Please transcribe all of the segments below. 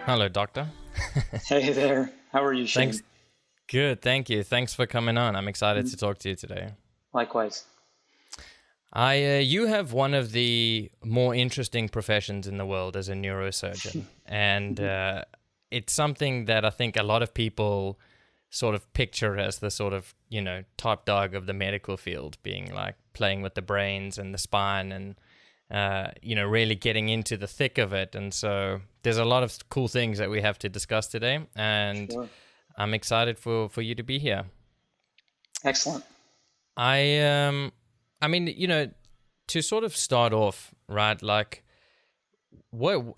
Hello, doctor. Hey there. How are you, Shane? Thanks. Good, thank you. Thanks for coming on. I'm excited to Mhm. talk to you today. Likewise. You have one of the more interesting professions in the world as a neurosurgeon, and it's something that I think a lot of people sort of picture as the sort of, top dog of the medical field, being like playing with the brains and the spine and, really getting into the thick of it. And so there's a lot of cool things that we have to discuss today, and Sure. I'm excited for you to be here. Excellent. I mean, to sort of start off, right? Like,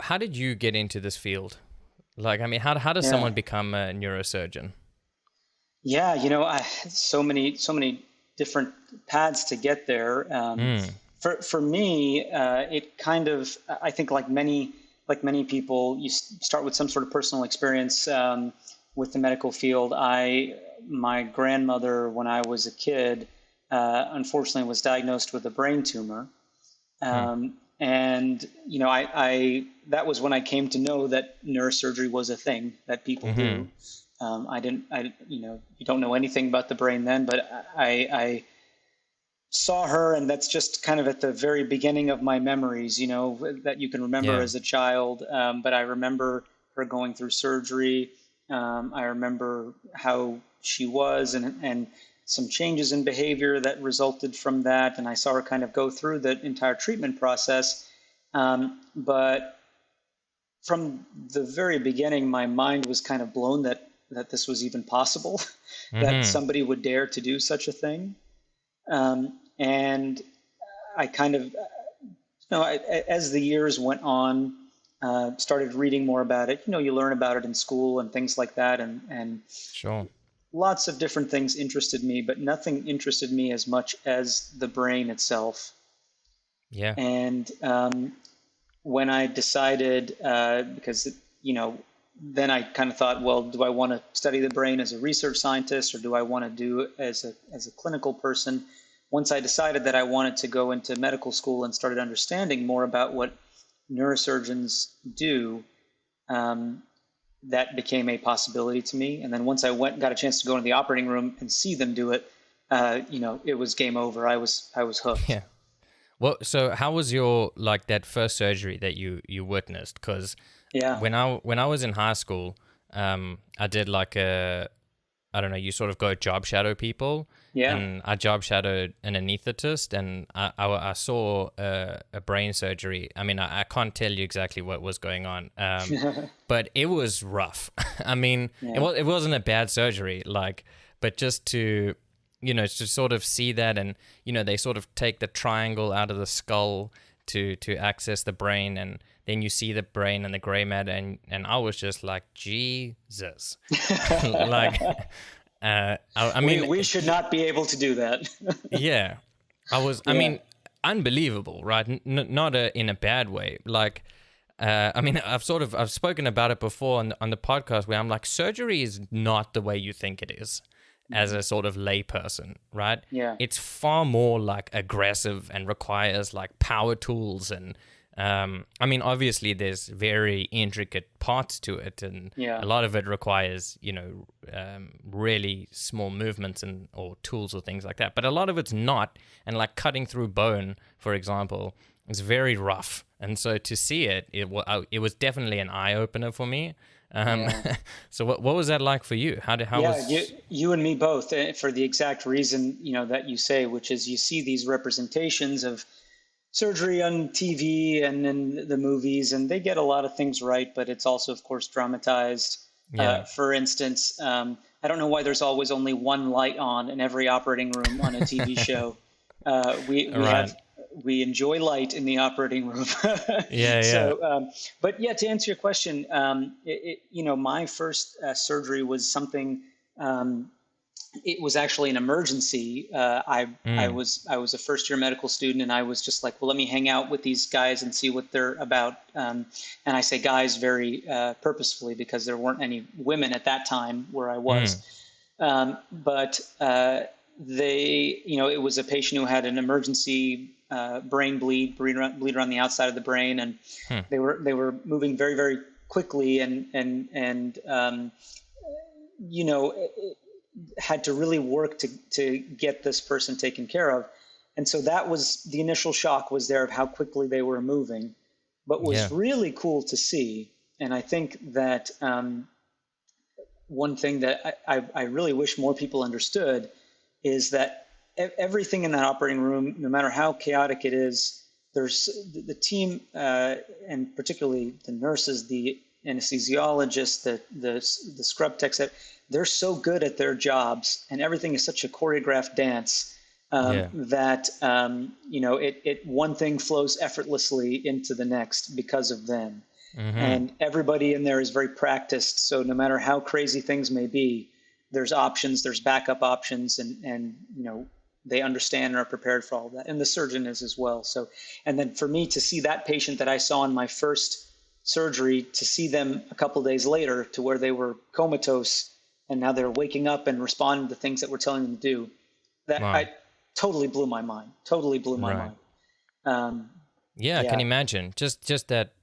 how did you get into this field? Like, I mean, how does Yeah. someone become a neurosurgeon? Yeah, I so many different paths to get there. Mm. For me, it kind of, I think like many people, you start with some sort of personal experience with the medical field. My grandmother, when I was a kid, unfortunately was diagnosed with a brain tumor. Mm. And that was when I came to know that neurosurgery was a thing that people Mm-hmm. do. You don't know anything about the brain then, but I saw her, and that's just kind of at the very beginning of my memories, that you can remember Yeah. as a child. But I remember her going through surgery. I remember how she was, and some changes in behavior that resulted from that. And I saw her kind of go through the entire treatment process. But from the very beginning, my mind was kind of blown that this was even possible, that Mm-hmm. somebody would dare to do such a thing. And I kind of, as the years went on, started reading more about it. You learn about it in school and things like that, and Sure. lots of different things interested me, but nothing interested me as much as the brain itself. Yeah. And when I decided, because then I kind of thought, well, do I want to study the brain as a research scientist, or do I want to do it as a clinical person? Once I decided that I wanted to go into medical school and started understanding more about what neurosurgeons do, that became a possibility to me. And then once I got a chance to go into the operating room and see them do it, it was game over. I was hooked. Yeah. Well, so how was your like that first surgery that you witnessed? Because Yeah. when I was in high school, I did like I don't know, you sort of go job shadow people, Yeah. and I job shadowed an anesthetist, and I saw a brain surgery. I mean, I can't tell you exactly what was going on, but it was rough. I mean, Yeah. it wasn't a bad surgery, like, but just to sort of see that, and they sort of take the triangle out of the skull to access the brain, and then you see the brain and the gray matter, and I was just like, Jesus. Like, I we mean, we should not be able to do that. yeah, I Yeah. mean, unbelievable, right? Not in a bad way. Like, I mean, I've spoken about it before on the podcast, where I'm like, surgery is not the way you think it is as a sort of layperson, right? Yeah. It's far more like aggressive and requires like power tools, and I mean, obviously there's very intricate parts to it, and Yeah. a lot of it requires really small movements and or tools or things like that. But a lot of it's not, and like cutting through bone, for example, is very rough. And so to see it was definitely an eye opener for me. Yeah. So what was that like for you? How Yeah, you, was you and me both, for the exact reason, that you say, which is you see these representations of surgery on TV and in the movies, and they get a lot of things right, but it's also, of course, dramatized. yeah. For instance, I don't know why there's always only one light on in every operating room on a TV show. We All we right. have we enjoy light in the operating room. Yeah, yeah. So, but yeah, to answer your question, my first surgery was something. Um, it was actually an emergency. Mm, I was a first year medical student, and I was just like, well, let me hang out with these guys and see what they're about. And I say guys very purposefully, because there weren't any women at that time where I mm, was. But it was a patient who had an emergency brain bleed around the outside of the brain, and Hmm. they were moving very, very quickly, and had to really work to get this person taken care of. And so that was the initial shock, was there, of how quickly they were moving. But was Yeah. really cool to see, and I think that one thing that I really wish more people understood is that everything in that operating room, no matter how chaotic it is, there's the team, and particularly the nurses, the anesthesiologists, the scrub techs, they're so good at their jobs, and everything is such a choreographed dance, Yeah. that it one thing flows effortlessly into the next because of them. Mm-hmm. And everybody in there is very practiced. So no matter how crazy things may be, there's options, there's backup options, and they understand and are prepared for all of that. And the surgeon is as well. So, and then for me to see that patient that I saw in my first surgery, to see them a couple of days later to where they were comatose and now they're waking up and responding to things that we're telling them to do, that Wow. I totally blew my mind. Totally blew my Right. mind. Um, Yeah, I can yeah. imagine. Just that,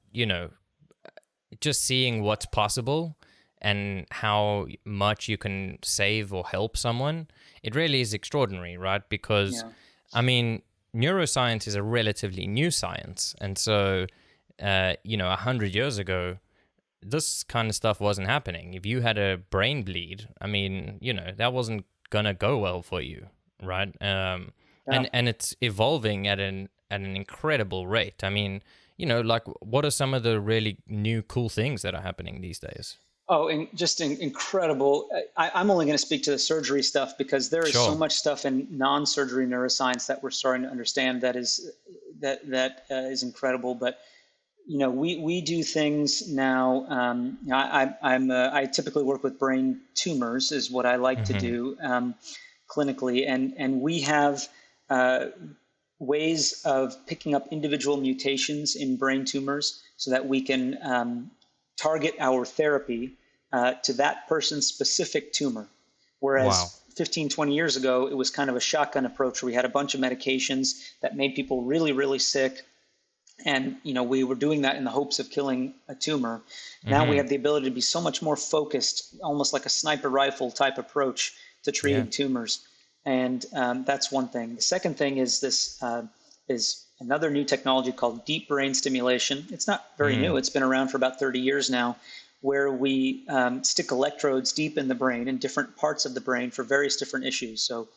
just seeing what's possible and how much you can save or help someone, it really is extraordinary, right? Because, Yeah. I mean, neuroscience is a relatively new science. And so, 100 years ago, this kind of stuff wasn't happening. If you had a brain bleed, I mean, that wasn't going to go well for you, right? Yeah. And it's evolving at an incredible rate. I mean, like, what are some of the really new cool things that are happening these days? Oh, and just incredible. I'm only going to speak to the surgery stuff because there is so Sure. much stuff in non-surgery neuroscience that we're starting to understand that is incredible. But we do things now. I typically work with brain tumors, is what I like to Mm-hmm. do, clinically, and we have uh, ways of picking up individual mutations in brain tumors so that we can target our therapy to that person's specific tumor. Wow. Whereas 15, 20 years ago, it was kind of a shotgun approach where we had a bunch of medications that made people really, really sick. And we were doing that in the hopes of killing a tumor. Now we Mm-hmm. have the ability to be so much more focused, almost like a sniper rifle type approach to Yeah. treating tumors. And that's one thing. The second thing is this is another new technology called deep brain stimulation. It's not very new. Mm. It's been around for about 30 years now, where we stick electrodes deep in the brain, in different parts of the brain, for various different issues. So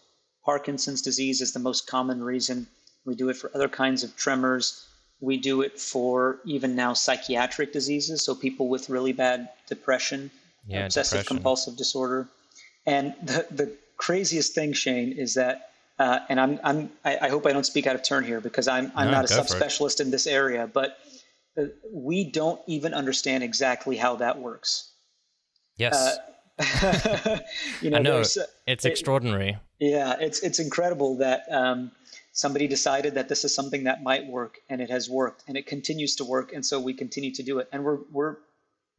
Parkinson's disease is the most common reason. We do it for other kinds of tremors. We do it for even now psychiatric diseases, so people with really bad depression, Yeah, obsessive depression. compulsive disorder. And the craziest thing, Shane, is that, and I hope I don't speak out of turn here because I'm No, not a go for it. subspecialist in this area, but we don't even understand exactly how that works. Uh, Yes. I know. there's It's it, extraordinary. yeah, it's incredible that somebody decided that this is something that might work, and it has worked, and it continues to work, and so we continue to do it. And we're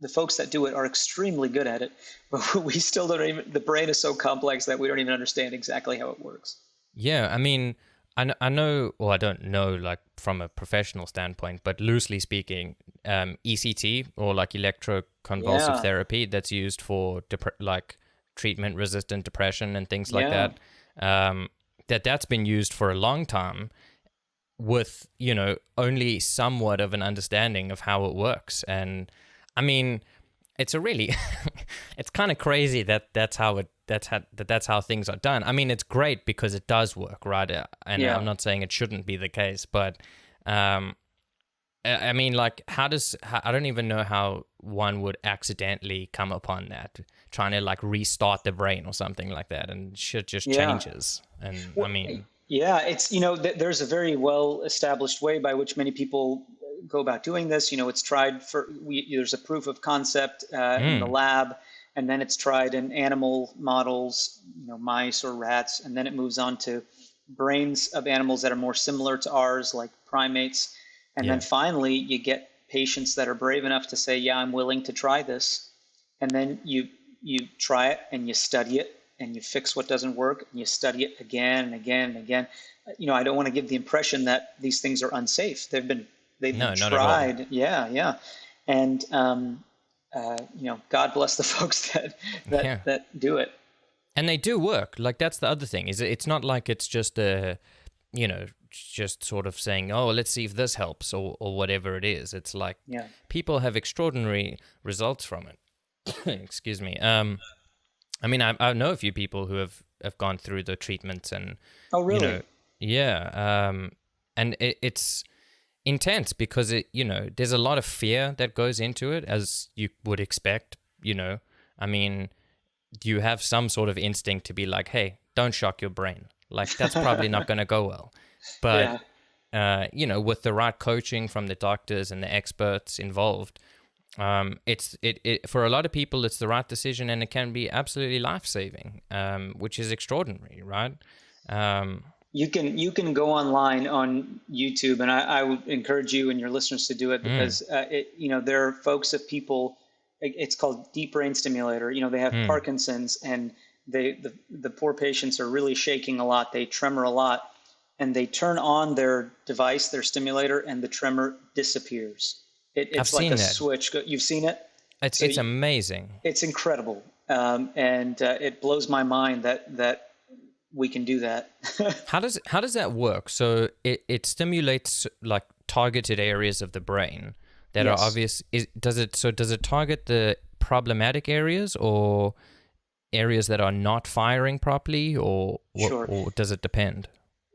the folks that do it are extremely good at it, but we still don't even. The brain is so complex that we don't even understand exactly how it works. Yeah, I mean, I know, well, I don't know, like, from a professional standpoint, but loosely speaking, ECT, or like electroconvulsive Yeah, therapy, that's used for like treatment-resistant depression and things like yeah, that, that's been used for a long time with, only somewhat of an understanding of how it works. And I mean, it's a really it's kind of crazy that that's how things are done. I mean, it's great because it does work, right? And I'm yeah. not saying it shouldn't be the case, but um I mean, like, I don't even know how one would accidentally come upon that, trying to like restart the brain or something like that, and shit just Yeah. changes. And I Well, mean, yeah, it's, there's a very well established way by which many people go about doing this. It's tried there's a proof of concept in the mm, lab, and then it's tried in animal models, mice or rats, and then it moves on to brains of animals that are more similar to ours, like primates. And then yeah, finally, you get patients that are brave enough to say, "Yeah, I'm willing to try this." And then you try it and you study it and you fix what doesn't work and you study it again and again and again. I don't want to give the impression that these things are unsafe. They've been No, not at all. tried. Yeah, yeah. And God bless the folks Yeah. that do it. And they do work. Like, that's the other thing, is it's not like it's just just sort of saying, oh, let's see if this helps, or whatever it is. It's like, Yeah. people have extraordinary results from it. Excuse me. I mean, I know a few people who have gone through the treatments, and, Oh, you really? know, yeah. And it's intense because there's a lot of fear that goes into it, as you would expect. I mean, you have some sort of instinct to be like, hey, don't shock your brain. Like, that's probably not going to go well. But, Yeah. with the right coaching from the doctors and the experts involved, it for a lot of people, it's the right decision, and it can be absolutely life-saving, which is extraordinary, right? You can go online on YouTube, and I would encourage you and your listeners to do it, because there are folks of people. It's called deep brain stimulator. They have Parkinson's, and the poor patients are really shaking a lot. They tremor a lot, and they turn on their device, their stimulator, and the tremor disappears. I've It's like seen a that. switch. You've seen it? It's amazing. It's incredible, and it blows my mind that we can do that. How does that work? So it stimulates like targeted areas of the brain that are Yes. obvious. Does it target the problematic areas, or areas that are not firing properly, or Sure. or does it depend?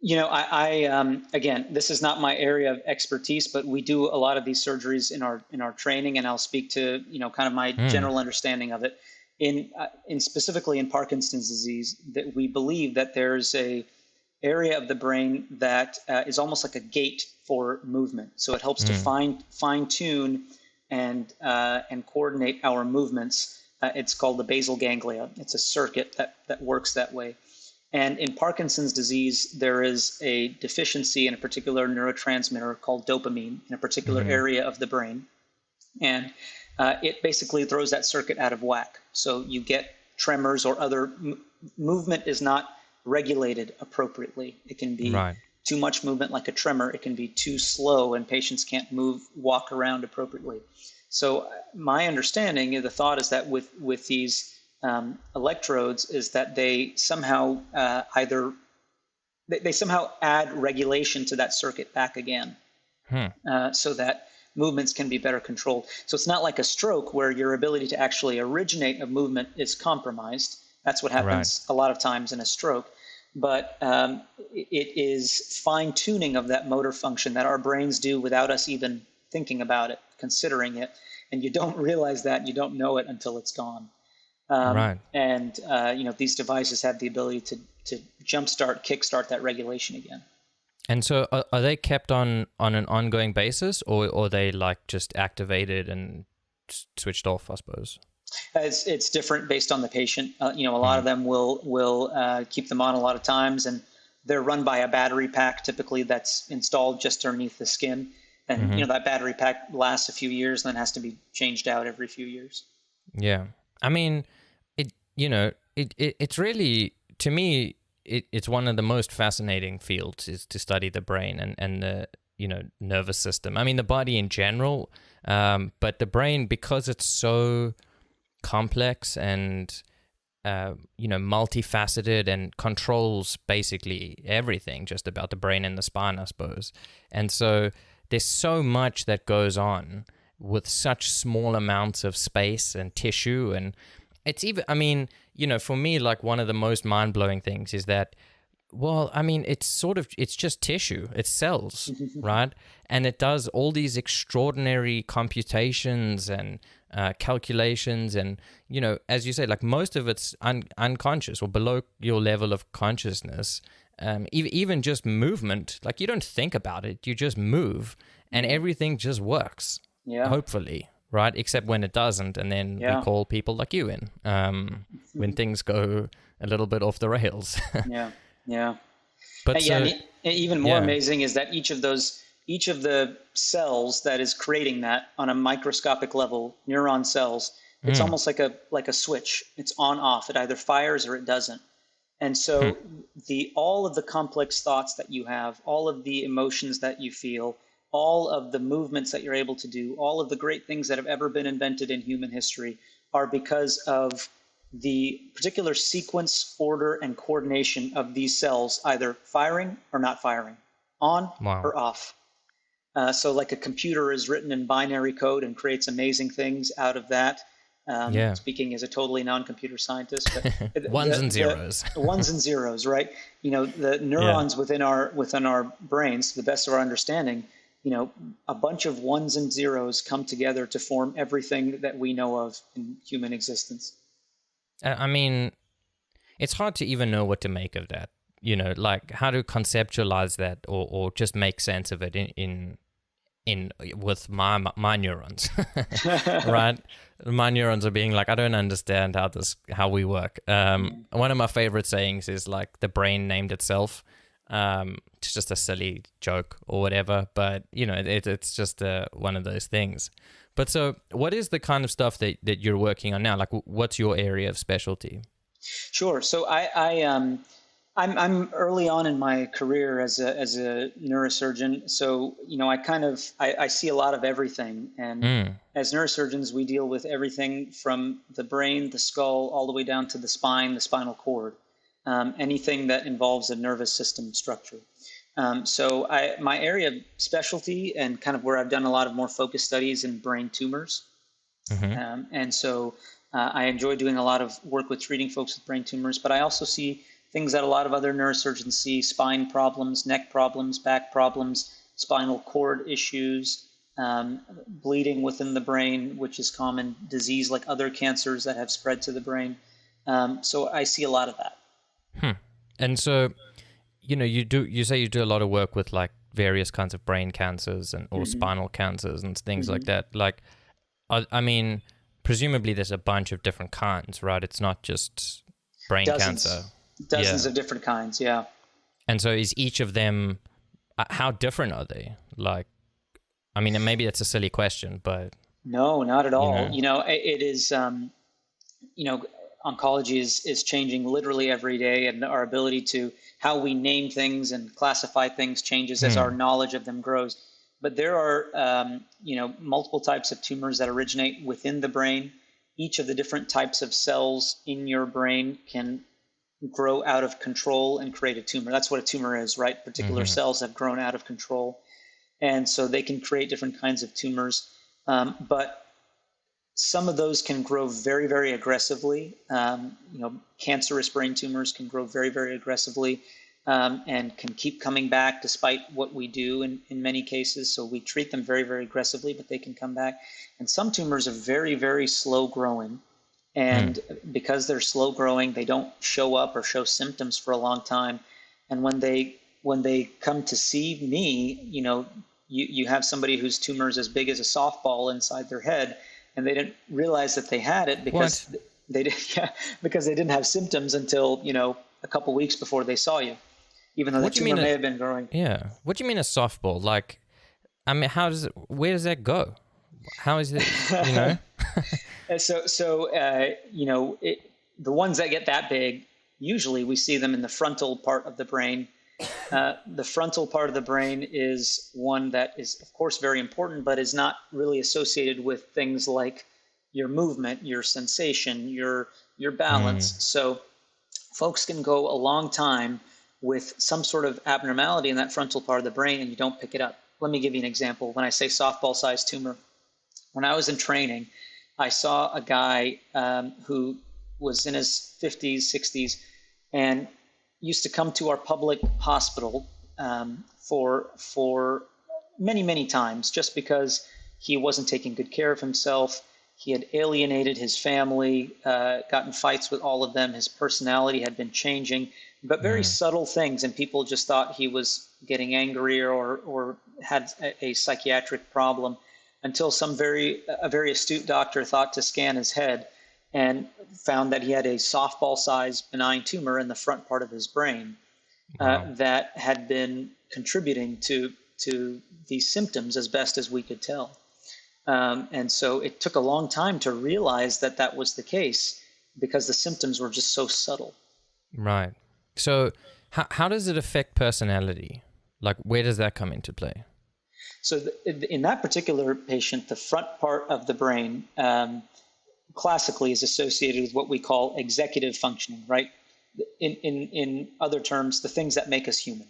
Again, this is not my area of expertise, but we do a lot of these surgeries in our training, and I'll speak to kind of my general understanding of it. In specifically in Parkinson's disease, that we believe that there's a area of the brain that is almost like a gate for movement. So it helps to fine tune and coordinate our movements. It's called the basal ganglia. It's a circuit that works that way. And in Parkinson's disease, there is a deficiency in a particular neurotransmitter called dopamine in a particular area of the brain. And it basically throws that circuit out of whack. So you get tremors, or other movement is not regulated appropriately. It can be Right. too much movement, like a tremor. It can be too slow, and patients can't walk around appropriately. So my understanding, the thought is that with these electrodes, is that they somehow they somehow add regulation to that circuit back again, so that movements can be better controlled. So it's not like a stroke where your ability to actually originate a movement is compromised. That's what happens a lot of times in a stroke. But it is fine-tuning of that motor function that our brains do without us even thinking about it, considering it. And you don't realize that, you don't know it until it's gone. Right. And these devices have the ability to kickstart that regulation again. And so are they kept on an ongoing basis, or are they like just activated and switched off, I suppose? It's different based on the patient. A lot of them will keep them on a lot of times, and they're run by a battery pack typically that's installed just underneath the skin. And that battery pack lasts a few years, and then has to be changed out every few years. Yeah. I mean, it's really, to me, it's one of the most fascinating fields, is to study the brain and the nervous system. I mean, the body in general, but the brain, because it's so complex and multifaceted, and controls basically everything just about the brain and the spine, I suppose. And so there's so much that goes on with such small amounts of space and tissue. And it's even, I mean, for me, like, one of the most mind-blowing things is that, well, I mean, it's just tissue, it's cells, right? And it does all these extraordinary computations and calculations, and, as you say, like, most of it's unconscious, or below your level of consciousness. Even just movement, like, you don't think about it, you just move, and everything just works. Yeah. Hopefully, right? Except when it doesn't, and then we call people like you in when things go a little bit off the rails. Yeah. But even more amazing is that each of the cells that is creating that on a microscopic level, neuron cells, it's almost like a switch. It's on off. It either fires or it doesn't. And Hmm. so all of the complex thoughts that you have, all of the emotions that you feel, all of the movements that you're able to do, all of the great things that have ever been invented in human history are because of the particular sequence, order, and coordination of these cells either firing or not firing, on Wow. or off. So, like a computer is written in binary code and creates amazing things out of that. Yeah. Speaking as a totally non-computer scientist, but Ones and the zeros. ones and zeros, right? The Yeah. neurons within our brains, to the best of our understanding, a bunch of ones and zeros come together to form everything that we know of in human existence. I mean, it's hard to even know what to make of that. Like how to conceptualize that, or just make sense of it in with my neurons, right? My neurons are being like, I don't understand how we work. One of my favorite sayings is like the brain named itself. It's just a silly joke or whatever, but it's just one of those things. But so, what is the kind of stuff that you're working on now? Like, what's your area of specialty? Sure. So I'm early on in my career as a neurosurgeon. So I see a lot of everything, and Mm, as neurosurgeons, we deal with everything from the brain, the skull, all the way down to the spine, the spinal cord, anything that involves a nervous system structure. My area of specialty and kind of where I've done a lot of more focused studies in brain tumors. mm-hmm. I enjoy doing a lot of work with treating folks with brain tumors, but I also see things that a lot of other neurosurgeons see: spine problems, neck problems, back problems, spinal cord issues, bleeding within the brain, which is common, disease like other cancers that have spread to the brain. So I see a lot of that. Hmm. And so, you say you do a lot of work with like various kinds of brain cancers or Hmm. spinal cancers and things like Hmm. that. Like, I mean, presumably there's a bunch of different kinds, right? It's not just brain cancer. Dozens Yeah. of different kinds. Yeah. And so is each of them, how different are they? Like, I mean, and maybe that's a silly question, but No, not at you all. know, It is. You know, Oncology is changing literally every day, and our ability to how we name things and classify things changes as our hmm, knowledge of them grows. But there are, multiple types of tumors that originate within the brain. Each of the different types of cells in your brain can grow out of control and create a tumor. That's what a tumor is, right? Particular mm-hmm, cells have grown out of control, and so they can create different kinds of tumors. But some of those can grow very, very aggressively. Cancerous brain tumors can grow very, very aggressively, and can keep coming back despite what we do in many cases. So we treat them very, very aggressively, but they can come back. And some tumors are very, very slow growing. hmm. And because they're slow growing, they don't show up or show symptoms for a long time. And when they come to see me, you have somebody whose tumor is as big as a softball inside their head, and they didn't realize that they had it What? because they did, yeah, because they didn't have symptoms until a couple weeks before they saw you, even though the What do you tumor mean? may have been growing. Yeah. What do you mean a softball? Like, I mean, where does that go? How is it, you know? The ones that get that big, usually we see them in the frontal part of the brain. The frontal part of the brain is one that is, of course, very important, but is not really associated with things like your movement, your sensation, your balance. Hmm. So folks can go a long time with some sort of abnormality in that frontal part of the brain, and you don't pick it up. Let me give you an example. When I say softball-sized tumor, when I was in training, I saw a guy who was in his 50s, 60s, and used to come to our public hospital for many, many times just because he wasn't taking good care of himself. He had alienated his family, got in fights with all of them. His personality had been changing, but very Hmm. subtle things. And people just thought he was getting angrier or had a psychiatric problem until a very astute doctor thought to scan his head and found that he had a softball-sized benign tumor in the front part of his brain Wow. that had been contributing to these symptoms as best as we could tell. And so it took a long time to realize that that was the case because the symptoms were just so subtle. Right. So how does it affect personality? Like, where does that come into play? So in that particular patient, the front part of the brain classically is associated with what we call executive functioning, right? In other terms, the things that make us human.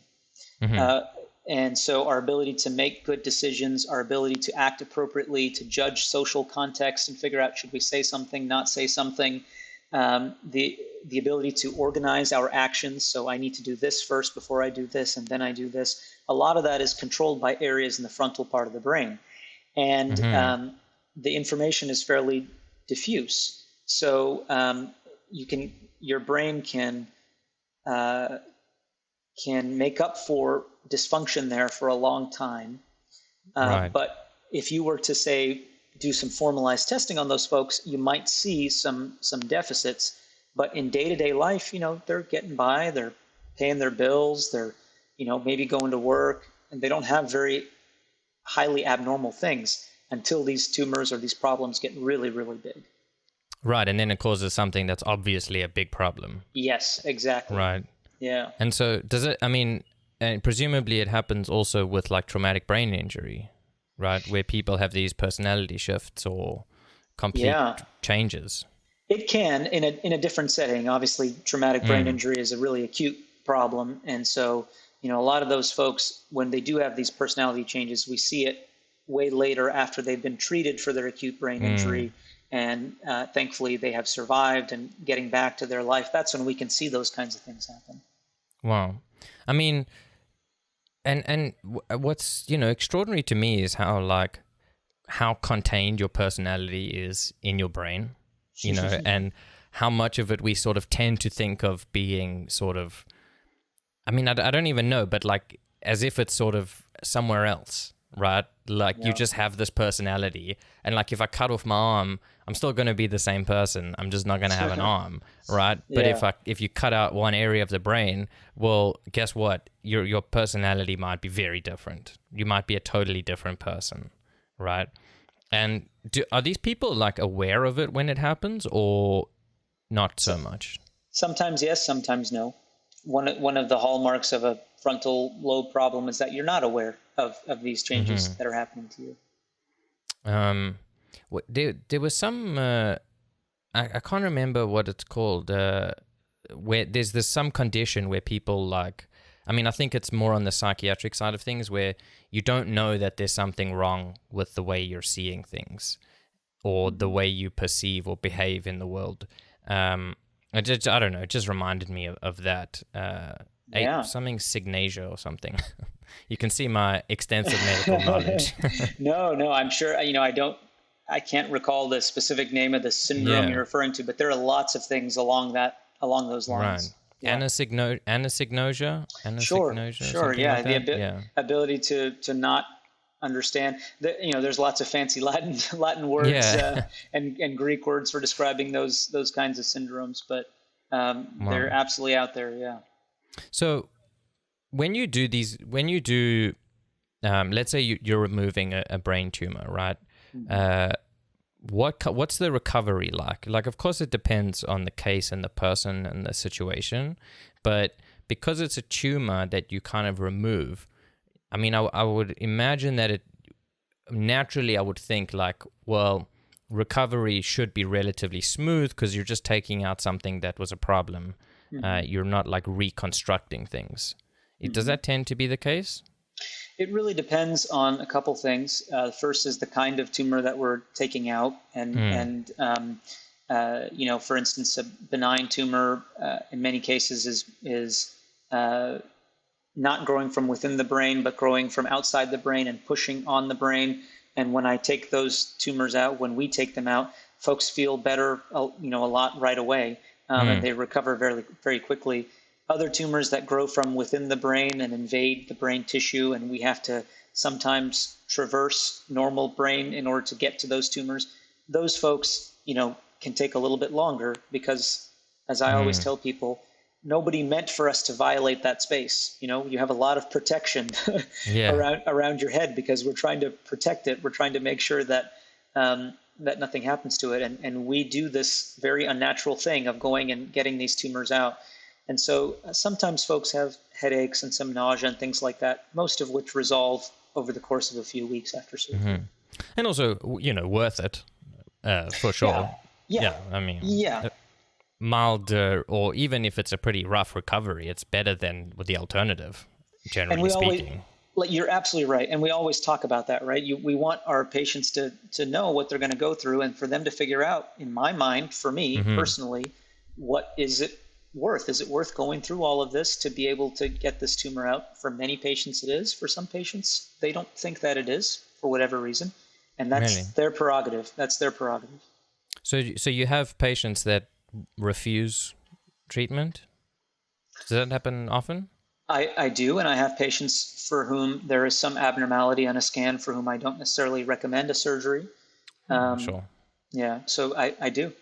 Mm-hmm. And so our ability to make good decisions, our ability to act appropriately, to judge social context and figure out, should we say something, not say something, the ability to organize our actions. So I need to do this first before I do this, and then I do this. A lot of that is controlled by areas in the frontal part of the brain. And Mm-hmm. the information is fairly diffuse. So your brain can make up for dysfunction there for a long time. Right. But if you were to say do some formalized testing on those folks, you might see some deficits. But in day-to-day life, they're getting by, they're paying their bills, they're maybe going to work, and they don't have very highly abnormal things until these tumors or these problems get really, really big. Right, and then it causes something that's obviously a big problem. Yes, exactly. Right. Yeah. And so does it, I mean, and presumably it happens also with like traumatic brain injury, right? Where people have these personality shifts or complete Yeah. changes. It can in a different setting. Obviously, traumatic brain Mm. injury is a really acute problem, and so a lot of those folks, when they do have these personality changes, we see it way later after they've been treated for their acute brain Mm. injury, and thankfully they have survived and getting back to their life. That's when we can see those kinds of things happen. Wow. I mean, and what's, extraordinary to me is how contained your personality is in your brain, and how much of it we sort of tend to think of being sort of, I mean, I don't even know, but like as if it's sort of somewhere else, right? Like you Yeah. just have this personality, and like if I cut off my arm, I'm still going to be the same person. I'm just not going to have an arm, right? But Yeah. if you cut out one area of the brain, well, guess what? Your personality might be very different. You might be a totally different person, right? And are these people like aware of it when it happens, or not so So much? sometimes yes, sometimes no. One of the hallmarks of a frontal lobe problem is that you're not aware of these changes Mm-hmm. that are happening to you. There was some I can't remember what it's called. Where there's some condition where people like, I mean, I think it's more on the psychiatric side of things where you don't know that there's something wrong with the way you're seeing things or the Mm-hmm. way you perceive or behave in the world. I don't know. It just reminded me of that. Yeah. Something signasia or something. You can see my extensive medical knowledge. No, I'm sure, I can't recall the specific name of the syndrome you're Yeah. referring to, but there are lots of things along those Right. lines. Yeah. Anosognosia, Sure. something Yeah. like that. Yeah. Ability to not understand there's lots of fancy Latin words, Yeah. and Greek words for describing those kinds of syndromes, but they're Wow. absolutely out there. Yeah. So when you do, let's say you're removing a brain tumor, right? Mm-hmm. Uh, what's the recovery like? Like, of course, it depends on the case and the person and the situation, but because it's a tumor that you kind of remove, I mean, I would imagine that naturally I would think like, well, recovery should be relatively smooth because you're just taking out something that was a problem. Mm-hmm. You're not like reconstructing things. Does Mm-hmm. that tend to be the case? It really depends on a couple things. First is the kind of tumor that we're taking out, Hmm. and for instance, a benign tumor in many cases is not growing from within the brain, but growing from outside the brain and pushing on the brain. And when I take those tumors out, when we take them out, folks feel better, a lot right away, and Hmm. they recover very, very quickly. Other tumors that grow from within the brain and invade the brain tissue, and we have to sometimes traverse normal brain in order to get to those tumors. Those folks, can take a little bit longer because, as I always Hmm. tell people, nobody meant for us to violate that space. You have a lot of protection Yeah. around your head because we're trying to protect it. We're trying to make sure that that nothing happens to it. And we do this very unnatural thing of going and getting these tumors out. And so sometimes folks have headaches and some nausea and things like that, most of which resolve over the course of a few weeks after surgery. And also, worth it, for sure. Yeah, yeah, Yeah, I mean, yeah. mild, or even if it's a pretty rough recovery, it's better than with the alternative, And generally we always, speaking. like, you're absolutely right. And we always talk about that, right? We want our patients to know what they're going to go through and for them to figure out, in my mind, for me personally, what is it worth? Is it worth going through all of this to be able to get this tumor out? For many patients, it is. For some patients, they don't think that it is for whatever reason. And that's Really? their prerogative. That's their prerogative. So you have patients that refuse treatment? Does that happen often? I do, and I have patients for whom there is some abnormality on a scan for whom I don't necessarily recommend a surgery. Sure. Yeah, so I do.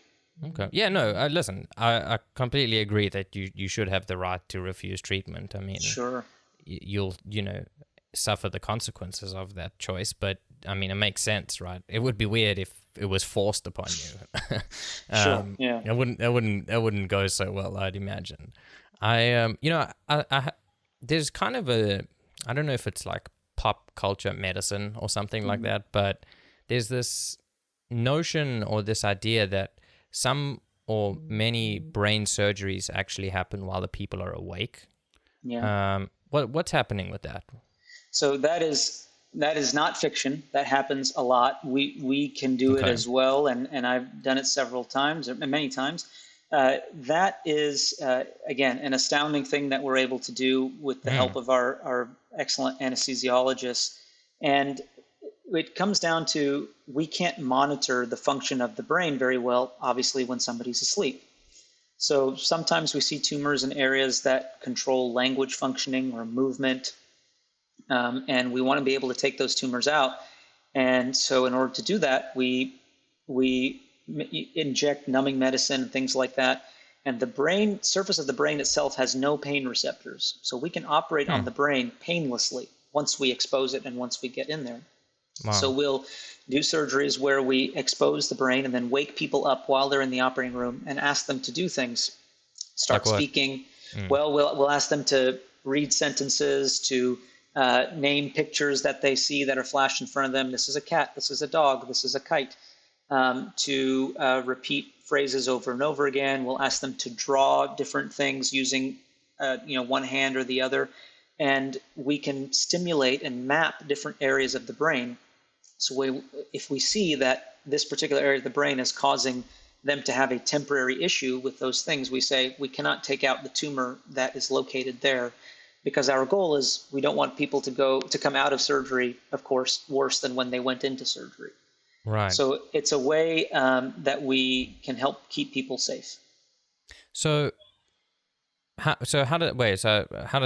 Okay. Yeah, no, listen, I completely agree that you should have the right to refuse treatment. I mean, Sure. you'll, suffer the consequences of that choice, but I mean, it makes sense, right? It would be weird if it was forced upon you. Sure. Yeah. It wouldn't go so well, I'd imagine. There's kind of I don't know if it's like pop culture medicine or something like that, but there's this notion or this idea that some or many brain surgeries actually happen while the people are awake. Yeah. What's happening with that? So that is not fiction. That happens a lot. We can do it Okay. as well, and I've done it several times, or many times. That is again an astounding thing that we're able to do with the help of our excellent anesthesiologists. And it comes down to we can't monitor the function of the brain very well, obviously, when somebody's asleep. So sometimes we see tumors in areas that control language functioning or movement, and we want to be able to take those tumors out. And so in order to do that, we inject numbing medicine and things like that. And the brain surface of the brain itself has no pain receptors. So we can operate on the brain painlessly once we expose it and once we get in there. Wow. So we'll do surgeries where we expose the brain and then wake people up while they're in the operating room and ask them to do things. Start Like what? speaking. Well, we'll ask them to read sentences, to name pictures that they see that are flashed in front of them. This is a cat. This is a dog. This is a kite. To repeat phrases over and over again. We'll ask them to draw different things using one hand or the other. And we can stimulate and map different areas of the brain. So if we see that this particular area of the brain is causing them to have a temporary issue with those things, we say we cannot take out the tumor that is located there, because our goal is we don't want people to come out of surgery, of course, worse than when they went into surgery. Right. So it's a way that we can help keep people safe. So how does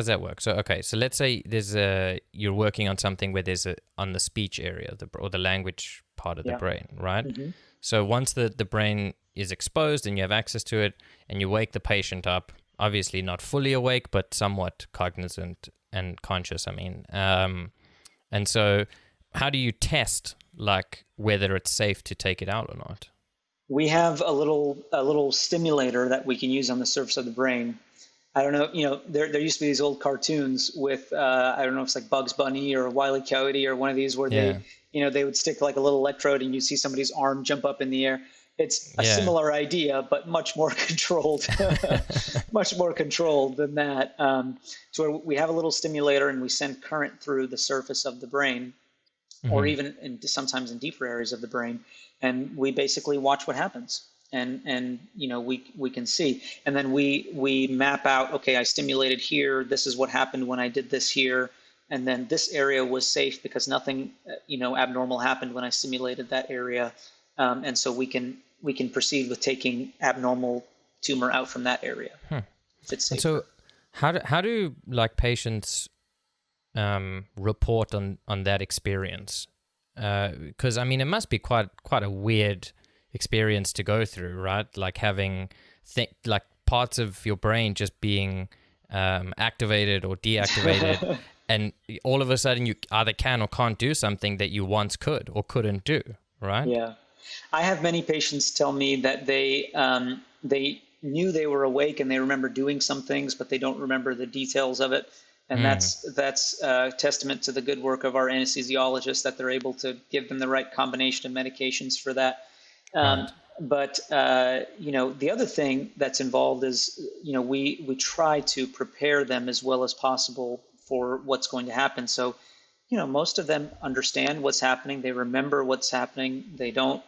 that work? So okay, so let's say you're working on something where there's on the speech area or the language part of the brain, right? Mm-hmm. So once the brain is exposed and you have access to it, and you wake the patient up, obviously not fully awake, but somewhat cognizant and conscious. I mean, and so how do you test like whether it's safe to take it out or not? We have a little stimulator that we can use on the surface of the brain. I don't know, there used to be these old cartoons with, I don't know if it's like Bugs Bunny or Wile E. Coyote or one of these where they would stick like a little electrode and you see somebody's arm jump up in the air. It's a similar idea, but much more controlled, much more controlled than that. So we have a little stimulator and we send current through the surface of the brain, or even sometimes in deeper areas of the brain, and we basically watch what happens. And we can see, and then we map out, okay, I stimulated here, this is what happened when I did this here, and then this area was safe because nothing abnormal happened when I stimulated that area, and so we can proceed with taking abnormal tumor out from that area if it's safe. So how do like patients report on that experience? Because I mean, it must be quite a weird experience to go through, right? Like having like parts of your brain just being activated or deactivated, and all of a sudden you either can or can't do something that you once could or couldn't do, right? Yeah, I have many patients tell me that they knew they were awake and they remember doing some things, but they don't remember the details of it. And that's testament to the good work of our anesthesiologists, that they're able to give them the right combination of medications for that. Right. But the other thing that's involved is, we try to prepare them as well as possible for what's going to happen. So, most of them understand what's happening. They remember what's happening. They don't,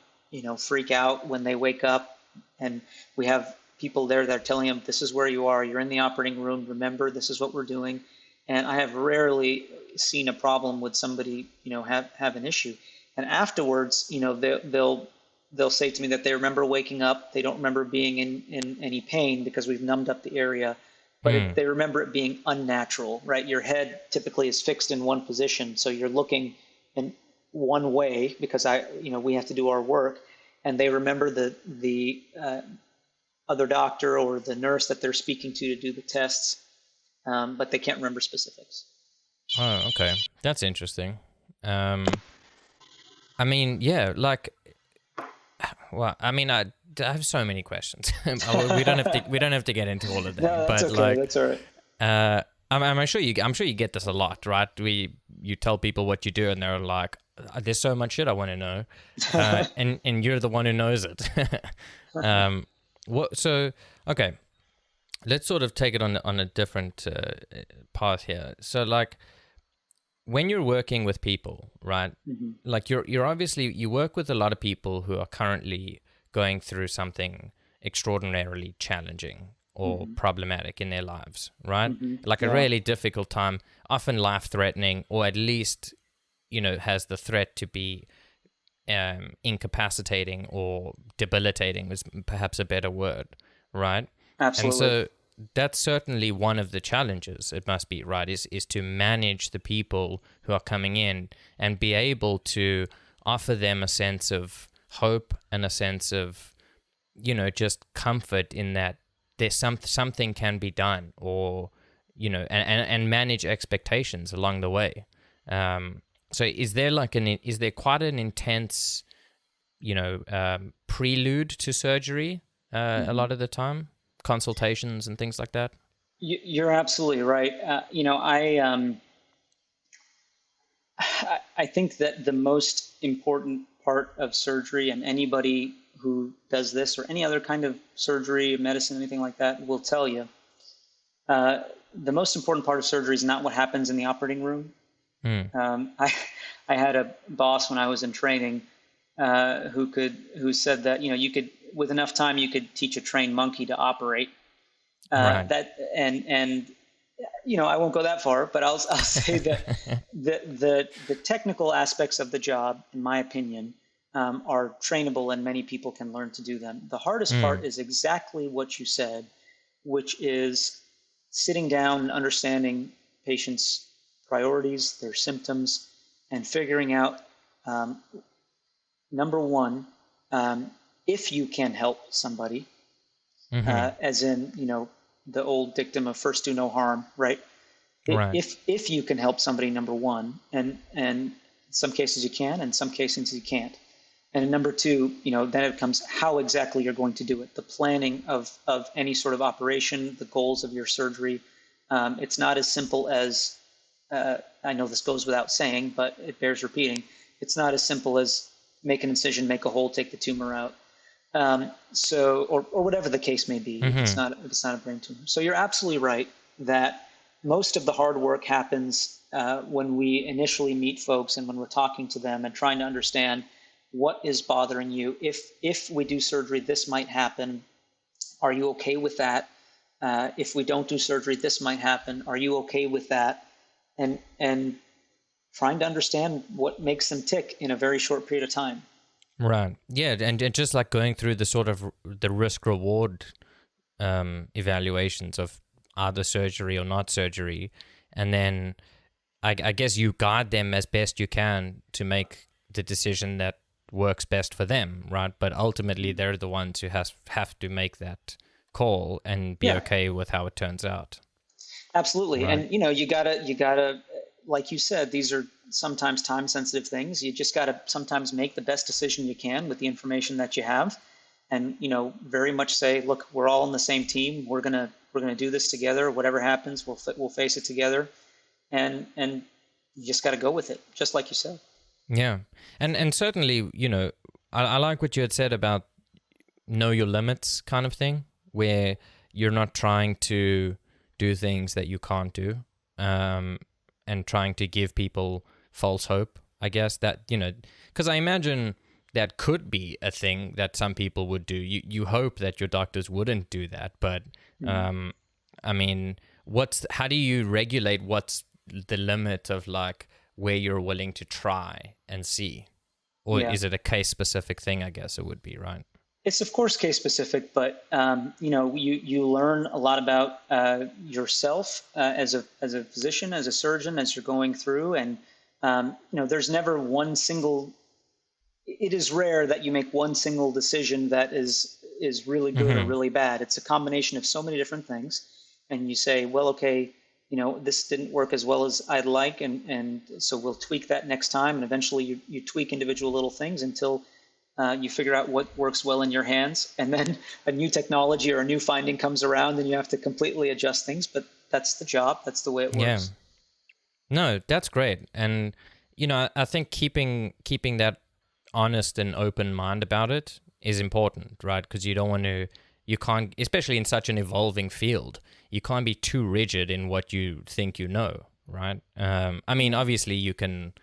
freak out when they wake up. And we have people there that are telling them, this is where you are. You're in the operating room. Remember, this is what we're doing. And I have rarely seen a problem with somebody, have an issue. And afterwards, they'll say to me that they remember waking up. They don't remember being in any pain because we've numbed up the area. But they remember it being unnatural, right? Your head typically is fixed in one position, so you're looking in one way because we have to do our work, and they remember the other doctor or the nurse that they're speaking to do the tests, but they can't remember specifics. Oh, okay, that's interesting. I mean, yeah, like, well, I mean, I have so many questions. We don't have to get into all of them. No, that's but okay. That's all right. I'm sure you get this a lot, right? You tell people what you do, and they're like, "There's so much shit I want to know," and you're the one who knows it. So okay, let's sort of take it on a different path here. So, like, when you're working with people, right? Mm-hmm. Like, you're obviously, you work with a lot of people who are currently going through something extraordinarily challenging or problematic in their lives, right? Like a really difficult time, often life-threatening, or at least, has the threat to be incapacitating or debilitating is perhaps a better word, right? Absolutely. And so that's certainly one of the challenges, it must be, right, is to manage the people who are coming in and be able to offer them a sense of hope and a sense of, just comfort in that there's something can be done, or, and manage expectations along the way. So is there quite an intense, prelude to surgery a lot of the time? Consultations and things like that? You're absolutely right. I think that the most important part of surgery, and anybody who does this or any other kind of surgery, medicine, anything like that, will tell you, the most important part of surgery is not what happens in the operating room. I had a boss when I was in training who said that you could, with enough time, you could teach a trained monkey to operate. Right. I won't go that far, but I'll say that the technical aspects of the job, in my opinion, are trainable, and many people can learn to do them. The hardest part is exactly what you said, which is sitting down and understanding patients' priorities, their symptoms, and figuring out, number one, if you can help somebody, as in, the old dictum of first do no harm, right? Right. If you can help somebody, number one, and in some cases you can, and in some cases you can't. And number two, then it comes how exactly you're going to do it, the planning of any sort of operation, the goals of your surgery. It's not as simple as, I know this goes without saying, but it bears repeating. It's not as simple as make an incision, make a hole, take the tumor out. Or whatever the case may be, if it's not a brain tumor. So you're absolutely right that most of the hard work happens when we initially meet folks and when we're talking to them and trying to understand what is bothering you. If we do surgery, this might happen. Are you okay with that? If we don't do surgery, this might happen. Are you okay with that? And trying to understand what makes them tick in a very short period of time. Right. Yeah, and just like going through the sort of the risk-reward evaluations of either surgery or not surgery, and then I guess you guide them as best you can to make the decision that works best for them, right? But ultimately, they're the ones who have to make that call and be okay with how it turns out. Absolutely. Right. And you gotta, like you said, these are sometimes time sensitive things. You just gotta sometimes make the best decision you can with the information that you have. and very much say, look, we're all on the same team. We're gonna do this together. Whatever happens, we'll face it together, and you just got to go with it, just like you said. Yeah. And certainly, I like what you had said about know your limits kind of thing, where you're not trying to do things that you can't do, and trying to give people false hope, I guess, that, because I imagine that could be a thing that some people would do. You hope that your doctors wouldn't do that, but I mean, how do you regulate what's the limit of like where you're willing to try and see? Or Yeah. is it a case specific thing? I guess it would be, right? It's of course case specific, but you learn a lot about yourself as a physician, as a surgeon, as you're going through, and there's never one single. It is rare that you make one single decision that is really good or Mm-hmm. really bad. It's a combination of so many different things, and you say, well, okay, this didn't work as well as I'd like, and so we'll tweak that next time, and eventually you tweak individual little things until you figure out what works well in your hands, and then a new technology or a new finding comes around, and you have to completely adjust things. But that's the job. That's the way it Yeah. works. No, that's great. And, I think keeping that honest and open mind about it is important, right? Because you can't, especially in such an evolving field, you can't be too rigid in what you think you know, right? I mean, obviously you can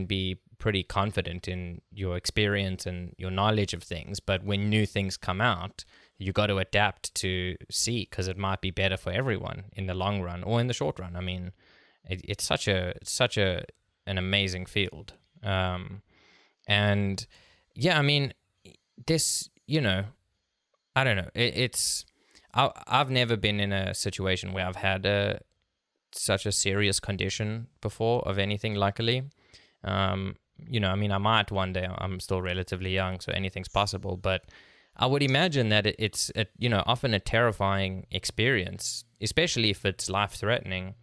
be pretty confident in your experience and your knowledge of things, but when new things come out, you got to adapt to see, because it might be better for everyone in the long run or in the short run. I mean, it's such an amazing field. And yeah, I mean, this, I don't know. I've never been in a situation where I've had such a serious condition before of anything, luckily. I mean, I might one day. I'm still relatively young, so anything's possible. But I would imagine that it's often a terrifying experience, especially if it's life-threatening.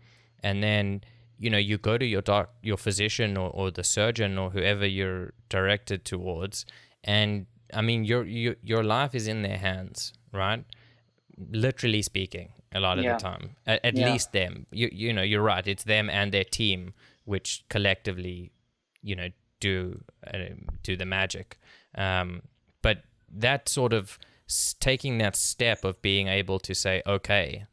And then, you go to your physician or the surgeon or whoever you're directed towards, and I mean, your life is in their hands, right? Literally speaking, a lot of the Yeah. time. At Yeah. least them. You're right. It's them and their team which collectively, do the magic. But that sort of taking that step of being able to say, okay,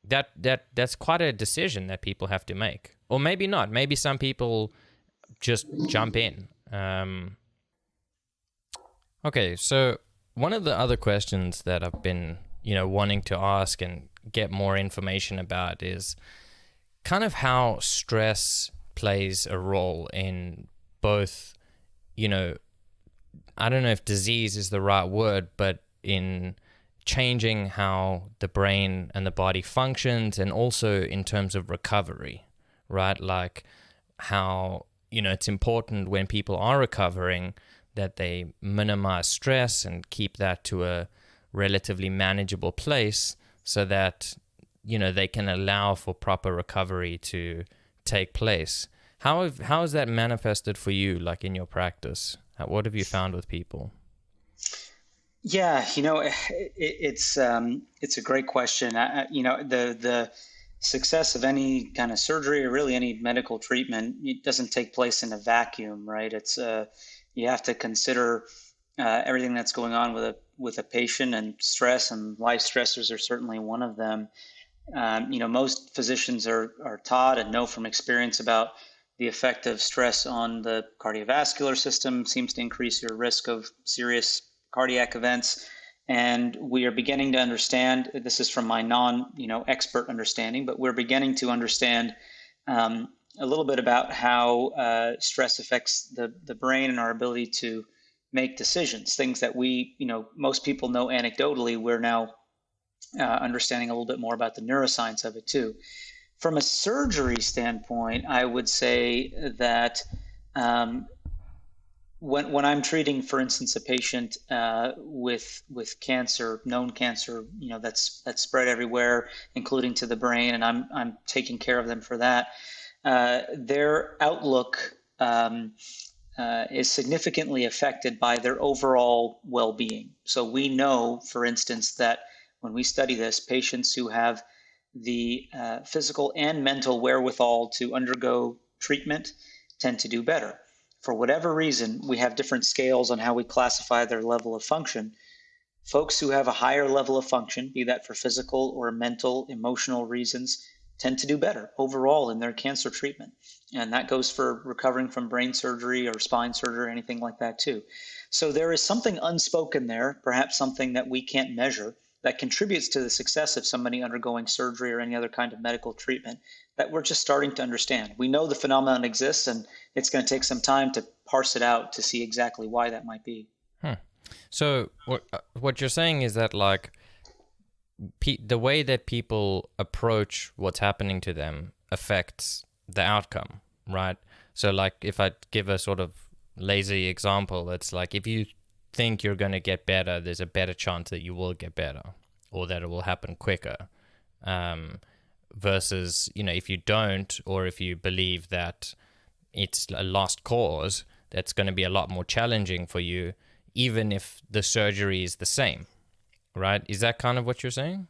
that's quite a decision that people have to make, or maybe not. Maybe some people just jump in. Okay, so one of the other questions that I've been, wanting to ask and get more information about is kind of how stress plays a role in both, I don't know if disease is the right word, but in changing how the brain and the body functions, and also in terms of recovery, right? Like how, it's important when people are recovering that they minimize stress and keep that to a relatively manageable place, so that, they can allow for proper recovery to take place. How has that manifested for you, like in your practice? What have you found with people? Yeah, it's a great question. The success of any kind of surgery or really any medical treatment, it doesn't take place in a vacuum, right? It's you have to consider everything that's going on with a patient, and stress and life stressors are certainly one of them. Most physicians are taught and know from experience about the effect of stress on the cardiovascular system. Seems to increase your risk of serious cardiac events. And we are beginning to understand, this is from my expert understanding, but we're beginning to understand a little bit about how stress affects the brain and our ability to make decisions, things that most people know anecdotally. We're now understanding a little bit more about the neuroscience of it too. From a surgery standpoint, I would say that when I'm treating, for instance, a patient with cancer, known cancer, that's spread everywhere, including to the brain, and I'm taking care of them for that, their outlook is significantly affected by their overall well-being. So we know, for instance, that when we study this, patients who have the physical and mental wherewithal to undergo treatment tend to do better. For whatever reason, we have different scales on how we classify their level of function. Folks who have a higher level of function, be that for physical or mental, emotional reasons, tend to do better overall in their cancer treatment. And that goes for recovering from brain surgery or spine surgery or anything like that too. So there is something unspoken there, perhaps something that we can't measure, that contributes to the success of somebody undergoing surgery or any other kind of medical treatment that we're just starting to understand. We know the phenomenon exists, and it's going to take some time to parse it out to see exactly why that might be. So what you're saying is that, like, the way that people approach what's happening to them affects the outcome, right? So, like, if I give a sort of lazy example, it's like if you think you're going to get better, there's a better chance that you will get better or that it will happen quicker. Versus, if you don't, or if you believe that it's a lost cause, that's going to be a lot more challenging for you, even if the surgery is the same, right? Is that kind of what you're saying?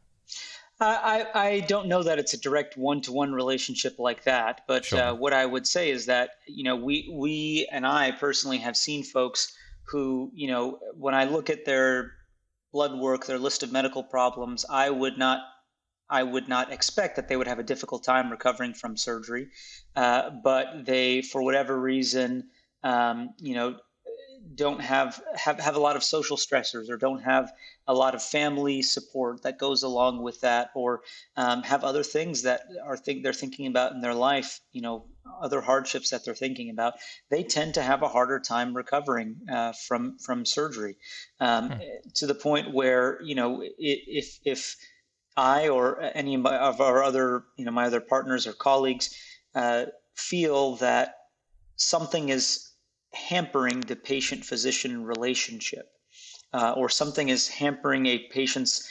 I don't know that it's a direct one-to-one relationship like that, but Sure. what I would say is that, we and I personally have seen folks who, when I look at their blood work, their list of medical problems, I would not expect that they would have a difficult time recovering from surgery, but they, for whatever reason, don't have a lot of social stressors, or don't have a lot of family support that goes along with that, or have other things that they're thinking about in their life, other hardships that they're thinking about. They tend to have a harder time recovering from surgery, to the point where, if I or any of our other, my other partners or colleagues feel that something is hampering the patient-physician relationship, or something is hampering a patient's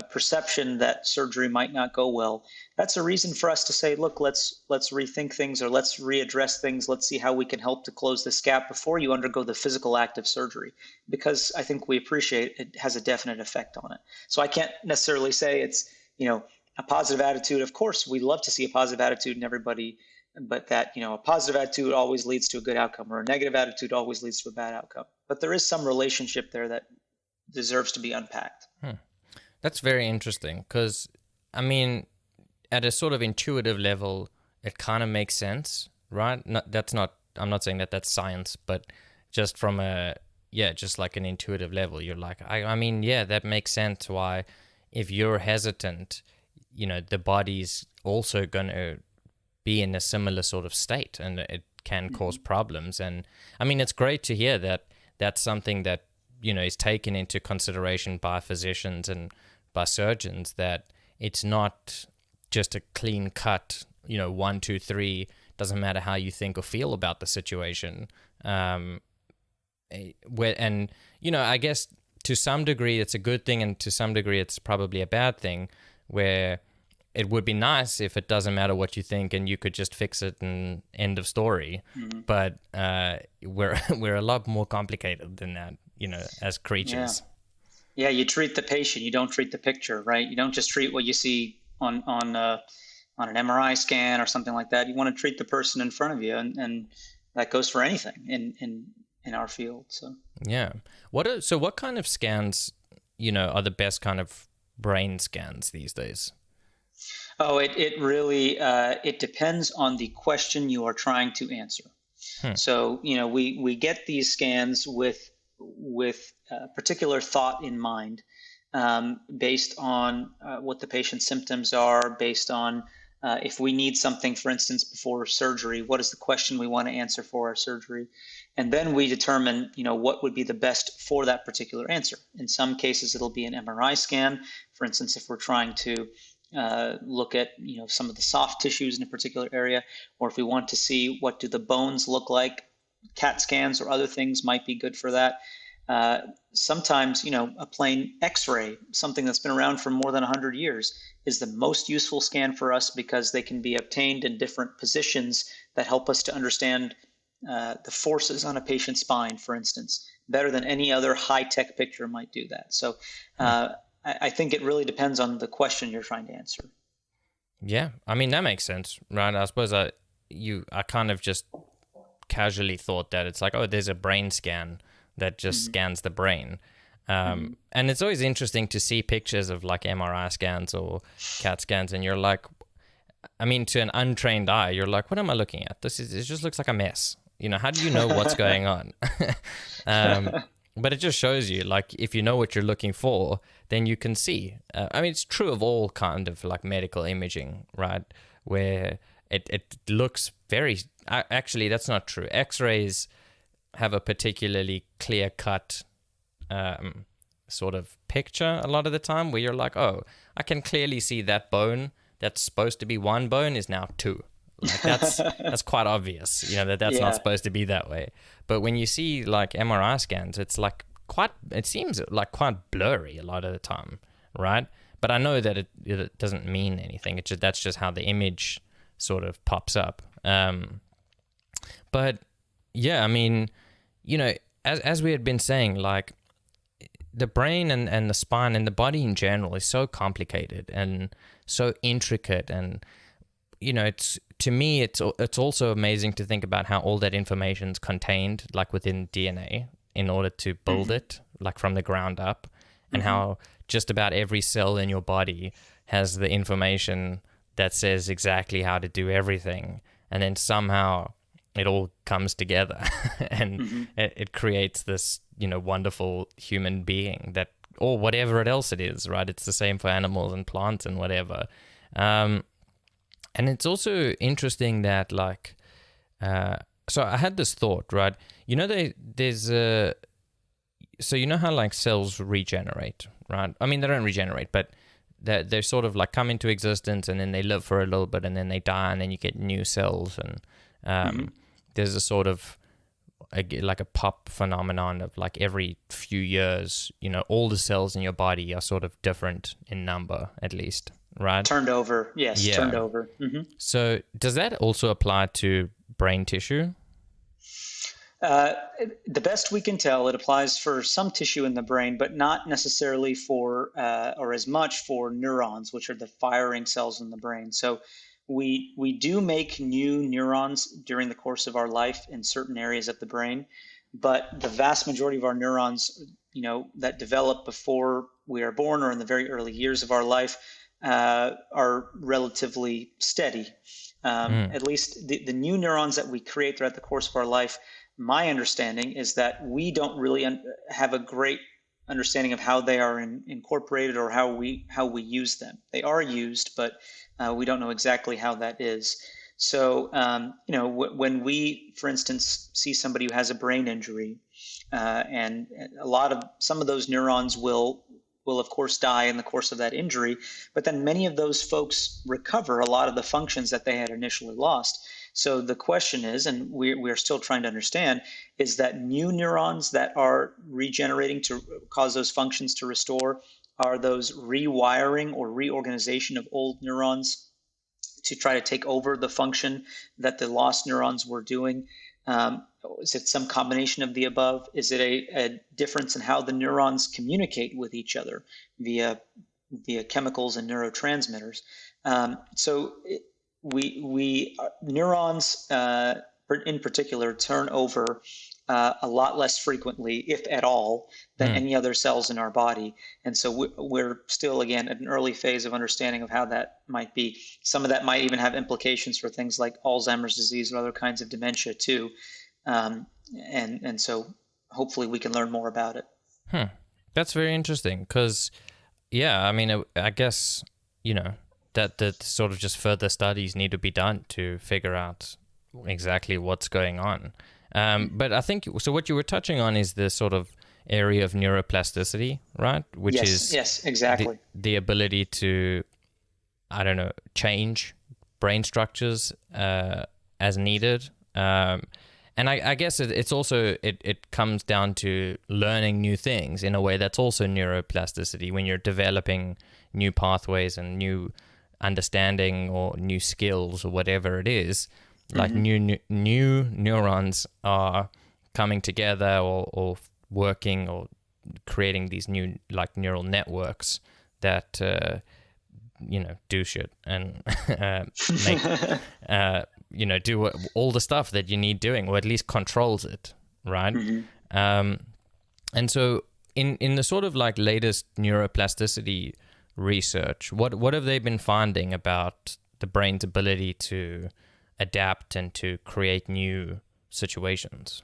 perception that surgery might not go well, that's a reason for us to say, look, let's rethink things, or let's readdress things. Let's see how we can help to close this gap before you undergo the physical act of surgery, because I think we appreciate it has a definite effect on it. So I can't necessarily say it's, a positive attitude. Of course, we love to see a positive attitude in everybody, but that, a positive attitude always leads to a good outcome, or a negative attitude always leads to a bad outcome. But there is some relationship there that deserves to be unpacked. That's very interesting, because, I mean, at a sort of intuitive level, it kind of makes sense, right? I'm not saying that that's science, but just from just like an intuitive level, you're like, I mean, yeah, that makes sense why, if you're hesitant, the body's also going to be in a similar sort of state, and it can cause problems. And I mean, it's great to hear that that's something that, is taken into consideration by physicians and by surgeons, that it's not just a clean cut, 1, 2, 3, doesn't matter how you think or feel about the situation. I guess to some degree it's a good thing, and to some degree it's probably a bad thing, where it would be nice if it doesn't matter what you think and you could just fix it and end of story. But we're a lot more complicated than that, as creatures. Yeah, you treat the patient, you don't treat the picture, right? You don't just treat what you see on an MRI scan or something like that. You want to treat the person in front of you, and that goes for anything in our field. So yeah, what kind of scans, are the best kind of brain scans these days? Oh, it really it depends on the question you are trying to answer. So, we get these scans with particular thought in mind, based on what the patient's symptoms are, based on if we need something, for instance, before surgery, what is the question we want to answer for our surgery? And then we determine, what would be the best for that particular answer. In some cases, it'll be an MRI scan. For instance, if we're trying to look at, some of the soft tissues in a particular area, or if we want to see what do the bones look like, CAT scans or other things might be good for that. Sometimes, a plain X-ray, something that's been around for more than 100 years, is the most useful scan for us, because they can be obtained in different positions that help us to understand the forces on a patient's spine, for instance, better than any other high-tech picture might do that. So I think it really depends on the question you're trying to answer. Yeah, I mean, that makes sense, right? I suppose I kind of just casually thought that it's like, oh, there's a brain scan that just scans the brain. And it's always interesting to see pictures of like MRI scans or CAT scans, and you're like, I mean, to an untrained eye, you're like, what am I looking at? It just looks like a mess. You know, how do you know what's going on? But it just shows you, like, if you know what you're looking for, then you can see. I mean, it's true of all kind of like medical imaging, right? Where it looks very, actually, that's not true. X-rays have a particularly clear-cut sort of picture a lot of the time, where you're like, oh, I can clearly see that bone that's supposed to be one bone is now two. Like that's quite obvious, you know, that's not supposed to be that way. But when you see like MRI scans, it's like it seems like quite blurry a lot of the time, right? But I know that it doesn't mean anything. That's just how the image sort of pops up. But yeah, I mean, you know, as we had been saying, like the brain and the spine and the body in general is so complicated and so intricate, and you know, to me it's also amazing to think about how all that information's contained like within DNA in order to build it like from the ground up, and how just about every cell in your body has the information that says exactly how to do everything, and then somehow it all comes together and it creates this, you know, wonderful human being that, or whatever else it is, right? It's the same for animals and plants and whatever. And it's also interesting that, like, so I had this thought, right? You know, so you know how like cells regenerate, right? I mean, they don't regenerate, but they're sort of like come into existence and then they live for a little bit and then they die and then you get new cells. And there's a sort of like a pop phenomenon of like every few years, you know, all the cells in your body are sort of different in number, at least. Right? Turned over. Yes, yeah. Turned over. So does that also apply to brain tissue? The best we can tell, it applies for some tissue in the brain, but not necessarily for, or as much for neurons, which are the firing cells in the brain. So we do make new neurons during the course of our life in certain areas of the brain, but the vast majority of our neurons, you know, that develop before we are born or in the very early years of our life, are relatively steady. At least the new neurons that we create throughout the course of our life, my understanding is that we don't really have a great understanding of how they are incorporated or how we use them. They are used, but we don't know exactly how that is. So, you know, when we, for instance, see somebody who has a brain injury, and some of those neurons will of course die in the course of that injury, but then many of those folks recover a lot of the functions that they had initially lost. So the question is, and we're still trying to understand, is that new neurons that are regenerating to cause those functions to restore, are those rewiring or reorganization of old neurons to try to take over the function that the lost neurons were doing? Is it some combination of the above? Is it a difference in how the neurons communicate with each other via chemicals and neurotransmitters? Neurons in particular turn over a lot less frequently, if at all, than any other cells in our body. And so we're still, again, at an early phase of understanding of how that might be. Some of that might even have implications for things like Alzheimer's disease or other kinds of dementia too. And so hopefully we can learn more about it. That's very interesting because, yeah, I mean, I guess, you know, that sort of just further studies need to be done to figure out exactly what's going on. But I think, so what you were touching on is the sort of area of neuroplasticity, right? Which yes, exactly. The ability to, I don't know, change brain structures as needed. And I guess it's also, it comes down to learning new things in a way that's also neuroplasticity when you're developing new pathways and new understanding or new skills or whatever it is. like new neurons are coming together or working or creating these new like neural networks that do shit and make do all the stuff that you need doing, or at least controls it, right? And so in the sort of like latest neuroplasticity research, what have they been finding about the brain's ability to adapt and to create new situations?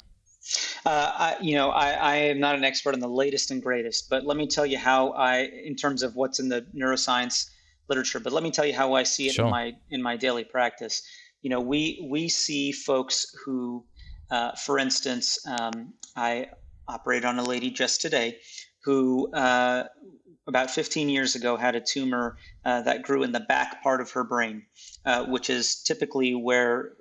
I am not an expert on the latest and greatest, but let me tell you how in terms of what's in the neuroscience literature, but let me tell you how I see it Sure. in my daily practice. We see folks who, for instance, I operated on a lady just today who about 15 years ago had a tumor that grew in the back part of her brain, which is typically where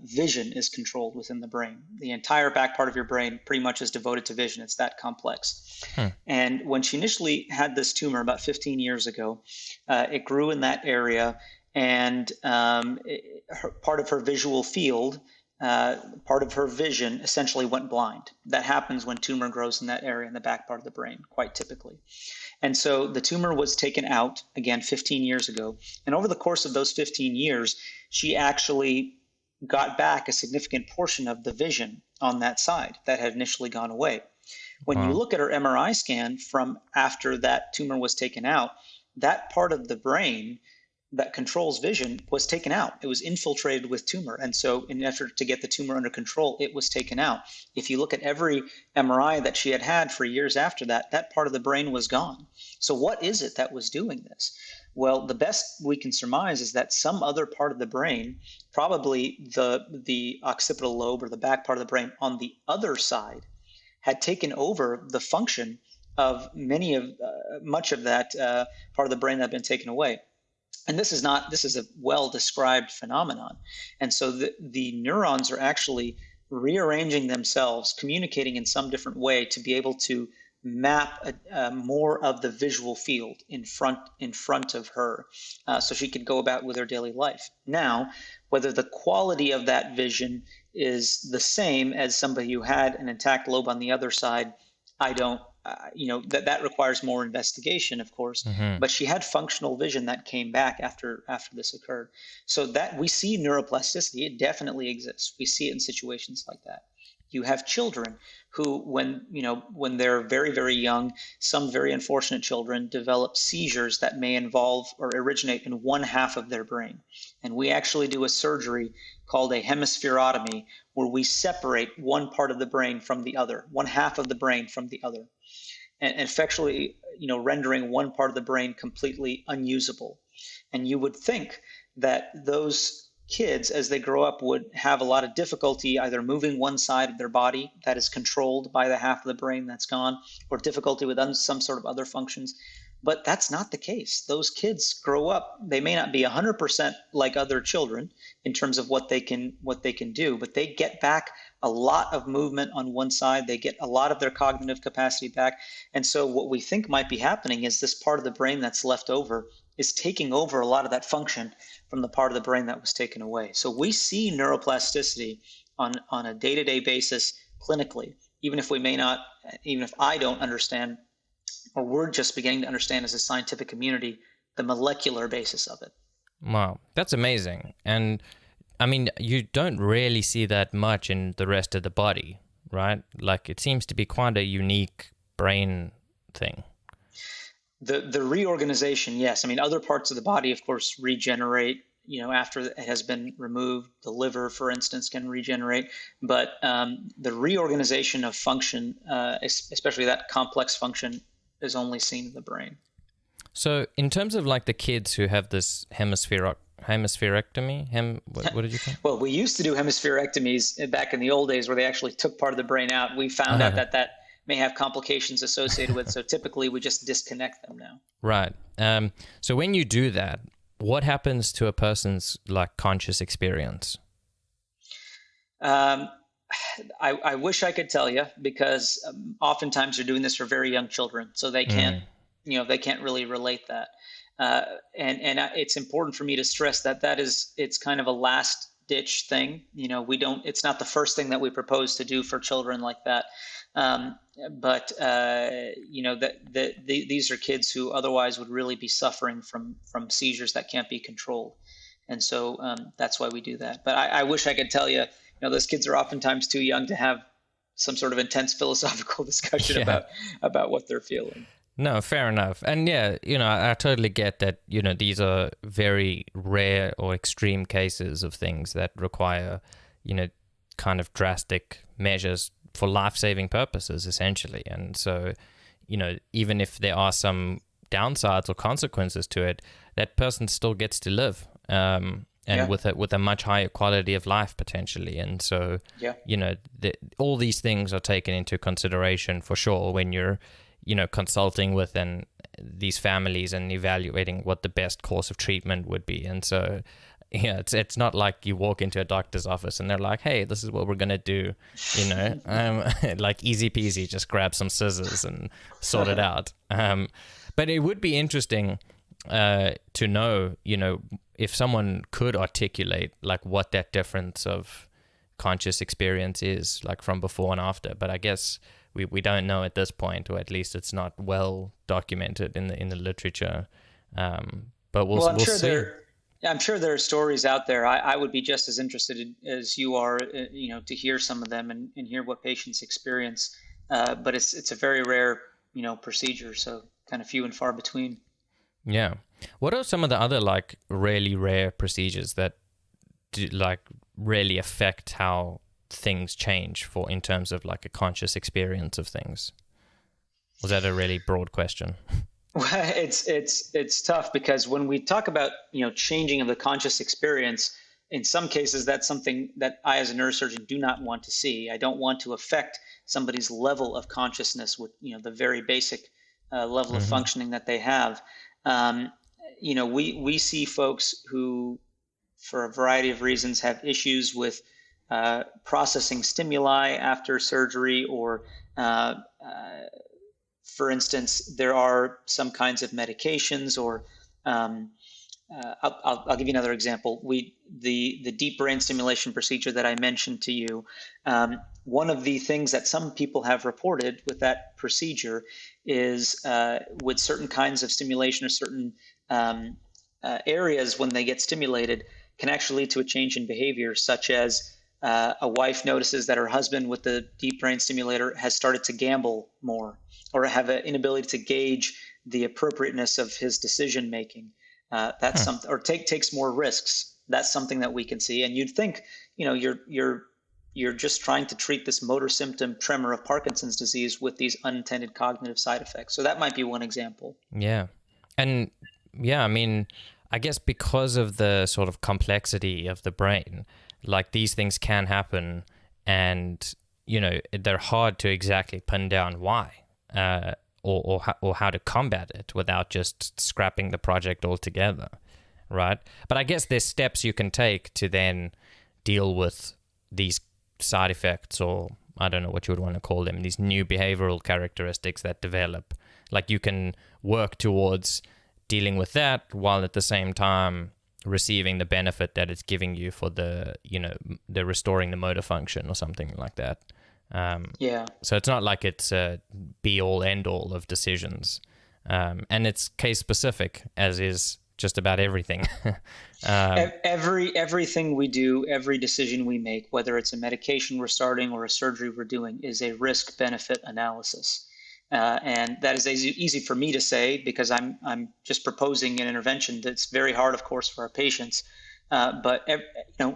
vision is controlled within the brain. The entire back part of your brain pretty much is devoted to vision. It's that complex. And when she initially had this tumor about 15 years ago, it grew in that area, and part of her visual field, part of her vision essentially went blind. That happens when tumor grows in that area in the back part of the brain, quite typically. And so the tumor was taken out, again, 15 years ago. And over the course of those 15 years, she actually got back a significant portion of the vision on that side that had initially gone away. When you look at her MRI scan from after that tumor was taken out, that part of the brain that controls vision was taken out. It was infiltrated with tumor. And so in an effort to get the tumor under control, it was taken out. If you look at every MRI that she had had for years after that, that part of the brain was gone. So what is it that was doing this? Well, the best we can surmise is that some other part of the brain, probably the occipital lobe or the back part of the brain on the other side, had taken over the function of much of that part of the brain that had been taken away. And this is a well-described phenomenon. And so the neurons are actually rearranging themselves, communicating in some different way to be able to map more of the visual field in front of her, so she could go about with her daily life. Now, whether the quality of that vision is the same as somebody who had an intact lobe on the other side, I don't. That requires more investigation, of course. But she had functional vision that came back after this occurred. So that we see neuroplasticity, it definitely exists. We see it in situations like that. You have children who, when they're very, very young, some very unfortunate children develop seizures that may involve or originate in one half of their brain. And we actually do a surgery called a hemispherotomy, where we separate one part of the brain from the other, one half of the brain from the other, and effectually, rendering one part of the brain completely unusable. And you would think that those kids, as they grow up, would have a lot of difficulty either moving one side of their body that is controlled by the half of the brain that's gone, or difficulty with some sort of other functions. But that's not the case. Those kids grow up, they may not be 100% like other children in terms of what they can do, but they get back a lot of movement on one side. They get a lot of their cognitive capacity back. And so what we think might be happening is this part of the brain that's left over is taking over a lot of that function from the part of the brain that was taken away. So we see neuroplasticity on a day-to-day basis clinically, even if I don't understand, or we're just beginning to understand as a scientific community, the molecular basis of it. Wow, that's amazing. And I mean, you don't really see that much in the rest of the body, right? Like, it seems to be quite a unique brain thing. The reorganization, yes. I mean, other parts of the body, of course, regenerate, after it has been removed. The liver, for instance, can regenerate. But the reorganization of function, especially that complex function, is only seen in the brain. So in terms of like the kids who have this hemispherectomy, what did you call it? Well, we used to do hemispherectomies back in the old days where they actually took part of the brain out. We found out that may have complications associated with, so typically we just disconnect them now. Right. So when you do that, what happens to a person's like conscious experience? I wish I could tell you, because oftentimes you're doing this for very young children, so they can't, they can't really relate that. And it's important for me to stress that it's kind of a last ditch thing. We don't. It's not the first thing that we propose to do for children like that. But these are kids who otherwise would really be suffering from seizures that can't be controlled, and so that's why we do that. But I wish I could tell you, those kids are oftentimes too young to have some sort of intense philosophical discussion about what they're feeling. No, fair enough. And yeah, I totally get that, these are very rare or extreme cases of things that require, kind of drastic measures for life-saving purposes, essentially. And so, even if there are some downsides or consequences to it, that person still gets to live, with a much higher quality of life potentially. And so, all these things are taken into consideration for sure when you're, consulting with these families and evaluating what the best course of treatment would be. And so, it's not like you walk into a doctor's office and they're like, hey, this is what we're going to do, like easy peasy, just grab some scissors and sort it out. But it would be interesting to know, if someone could articulate like what that difference of conscious experience is like from before and after. But I guess we don't know at this point, or at least it's not well documented in the literature. But we'll see. I'm sure there are stories out there. I would be just as interested as you are, to hear some of them and hear what patients experience. But it's a very rare, procedure, so kind of few and far between. Yeah. What are some of the other like really rare procedures that do, like really affect how things change in terms of like a conscious experience of things? Was that a really broad question? Well, it's tough because when we talk about changing of the conscious experience, in some cases that's something that I as a neurosurgeon do not want to see. I don't want to affect somebody's level of consciousness with the very basic level of functioning that they have. We see folks who, for a variety of reasons, have issues with processing stimuli after surgery, or for instance, there are some kinds of medications, or I'll give you another example. The deep brain stimulation procedure that I mentioned to you, one of the things that some people have reported with that procedure is with certain kinds of stimulation or certain areas when they get stimulated can actually lead to a change in behavior, such as a wife notices that her husband with the deep brain stimulator has started to gamble more, or have an inability to gauge the appropriateness of his decision making. That's something, or takes more risks. That's something that we can see. And you'd think, you're just trying to treat this motor symptom tremor of Parkinson's disease with these unintended cognitive side effects. So that might be one example. Yeah. And I mean, I guess because of the sort of complexity of the brain, like these things can happen, and they're hard to exactly pin down why, or how to combat it without just scrapping the project altogether, right? But I guess there's steps you can take to then deal with these side effects, or I don't know what you would want to call them, these new behavioral characteristics that develop. Like you can work towards dealing with that while at the same time receiving the benefit that it's giving you for the restoring the motor function or something like that. So it's not like it's a be all end all of decisions, and it's case specific, as is just about everything. Everything we do, every decision we make, whether it's a medication we're starting or a surgery we're doing, is a risk benefit analysis. And that is easy for me to say because I'm just proposing an intervention that's very hard, of course, for our patients. But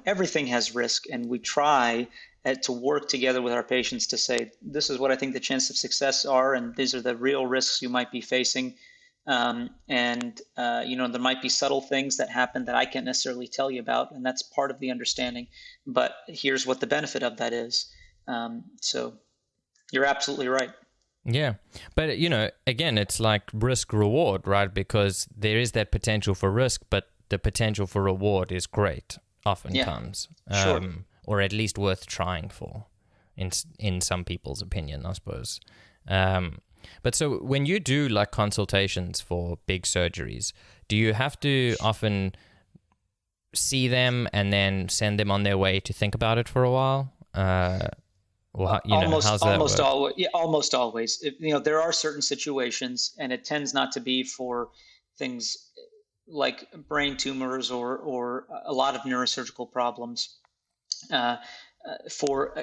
everything has risk, and we try to work together with our patients to say, this is what I think the chances of success are, and these are the real risks you might be facing. There might be subtle things that happen that I can't necessarily tell you about, and that's part of the understanding. But here's what the benefit of that is. So you're absolutely right. Yeah. But, again, it's like risk reward, right? Because there is that potential for risk, but the potential for reward is great oftentimes. Yeah, sure. Or at least worth trying for in some people's opinion, I suppose. But so when you do like consultations for big surgeries, do you have to often see them and then send them on their way to think about it for a while? Well, how's that Almost work? always. Yeah, almost always. There are certain situations, and it tends not to be for things like brain tumors or a lot of neurosurgical problems. Uh, for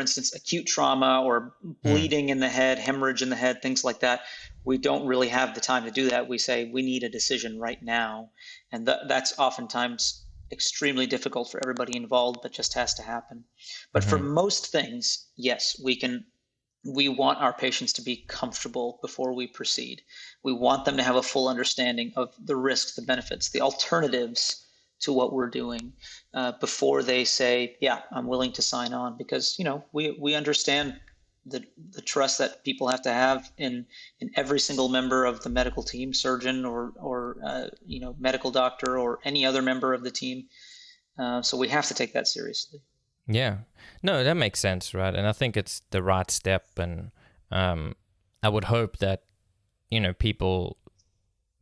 instance, acute trauma or Mm, bleeding in the head, hemorrhage in the head, things like that. We don't really have the time to do that. We say we need a decision right now, and that's oftentimes extremely difficult for everybody involved, but just has to happen. But for mm-hmm, most things, yes, we want our patients to be comfortable before we proceed. We want them to have a full understanding of the risks, the benefits, the alternatives to what we're doing before they say, "Yeah, I'm willing to sign on," because we understand the trust that people have to have in every single member of the medical team, surgeon or medical doctor or any other member of the team. So we have to take that seriously. yeah. No, that makes sense, right? And I think it's the right step, and I would hope that people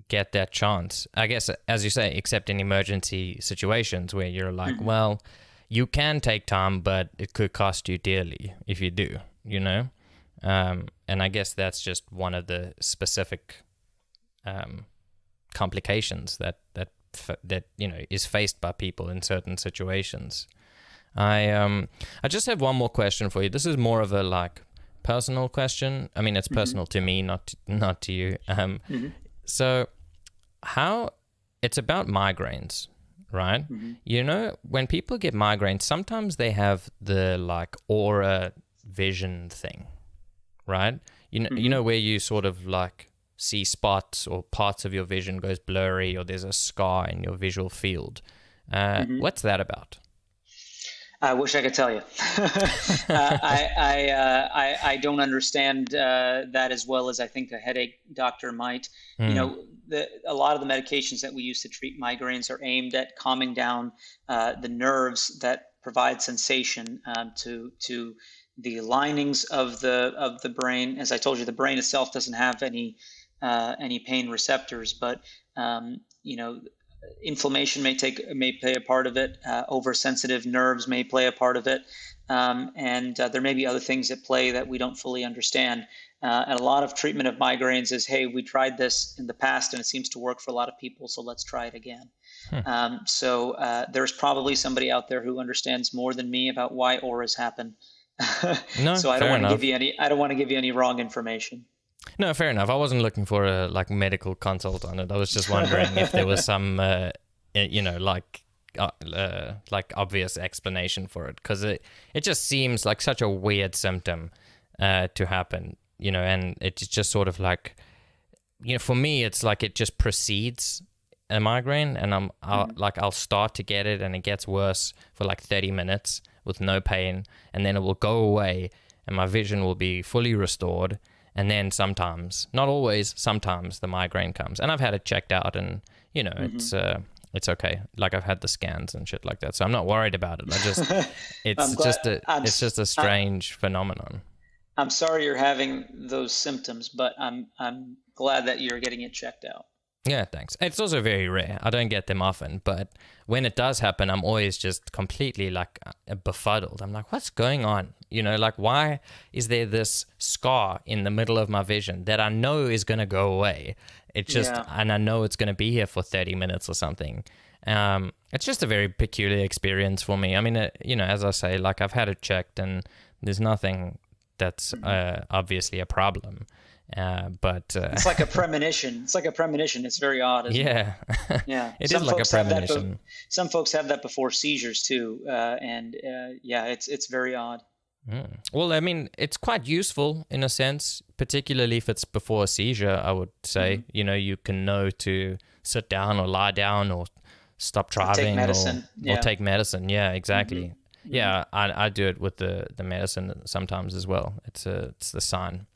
get that chance. I guess, as you say, except in emergency situations where you're like, Mm-hmm. well, you can take time, but it could cost you dearly if you do, and I guess that's just one of the specific complications that is faced by people in certain situations. I just have one more question for you. This is more of a personal question. I mean, it's Mm-hmm. personal to me, not to you. Mm-hmm. So how it's about migraines, right? Mm-hmm. When people get migraines, sometimes they have the aura vision thing, right? Mm-hmm. Where you sort of see spots or parts of your vision goes blurry, or there's a scar in your visual field. Mm-hmm. What's that about? I wish I could tell you. I don't understand that as well as I think a headache doctor might. Hmm. A lot of the medications that we use to treat migraines are aimed at calming down the nerves that provide sensation to the linings of the brain. As I told you, the brain itself doesn't have any pain receptors, but inflammation may play a part of it. Oversensitive nerves may play a part of it, and there may be other things at play that we don't fully understand. And a lot of treatment of migraines is, hey, we tried this in the past and it seems to work for a lot of people, so let's try it again. Hmm. So there's probably somebody out there who understands more than me about why auras happen. No, So fair enough. I don't want to give you any wrong information. No, fair enough. I wasn't looking for a medical consult on it. I was just wondering if there was some, obvious explanation for it, because it just seems like such a weird symptom to happen, and it's just sort of for me, it's like it just precedes a migraine, and I'll start to get it, and it gets worse for 30 minutes with no pain, and then it will go away, and my vision will be fully restored. And then sometimes, not always, sometimes the migraine comes, and I've had it checked out, and it's okay. I've had the scans and shit like that, so I'm not worried about it. I'm glad. It's just a strange phenomenon. I'm sorry you're having those symptoms, but I'm glad that you're getting it checked out. Yeah, thanks. It's also very rare. I don't get them often, but when it does happen, I'm always just completely befuddled. I'm like, what's going on? Why is there this scar in the middle of my vision that I know is going to go away? Yeah. And I know it's going to be here for 30 minutes or something. It's just a very peculiar experience for me. I mean, as I say, I've had it checked and there's nothing that's obviously a problem. But It's like a premonition. It's like a premonition. It's very odd, isn't it? yeah, Yeah. it is Some like a folks have that. premonition. Some folks have that before seizures too, and yeah, it's very odd. Mm. Well, I mean, it's quite useful in a sense, particularly if it's before a seizure, I would say. Hmm. You can know to sit down or lie down or stop Or take driving medicine. or Yeah. take medicine. Yeah, Hmm. exactly. Hmm. Yeah, I do it with the medicine sometimes as well. It's the sign.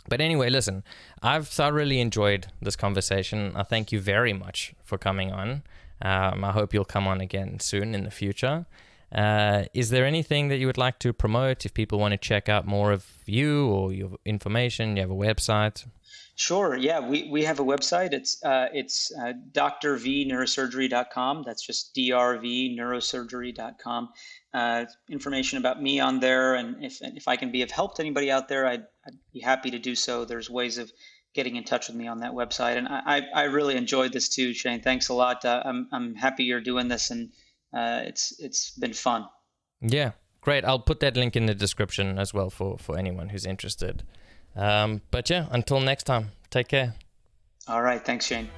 But anyway, listen, I've thoroughly enjoyed this conversation. I thank you very much for coming on. I hope you'll come on again soon in the future. Is there anything that you would like to promote if people want to check out more of you or your information? You have a website? Sure. Yeah, we have a website. It's drvneurosurgery.com. That's just drvneurosurgery.com. Information about me on there, and if I can be of help to anybody out there, I'd be happy to do so. There's ways of getting in touch with me on that website, and I really enjoyed this too, Shane. Thanks a lot. I'm happy you're doing this, and it's been fun. Yeah, great. I'll put that link in the description as well for anyone who's interested. But yeah, until next time, take care. All right. Thanks, Shane.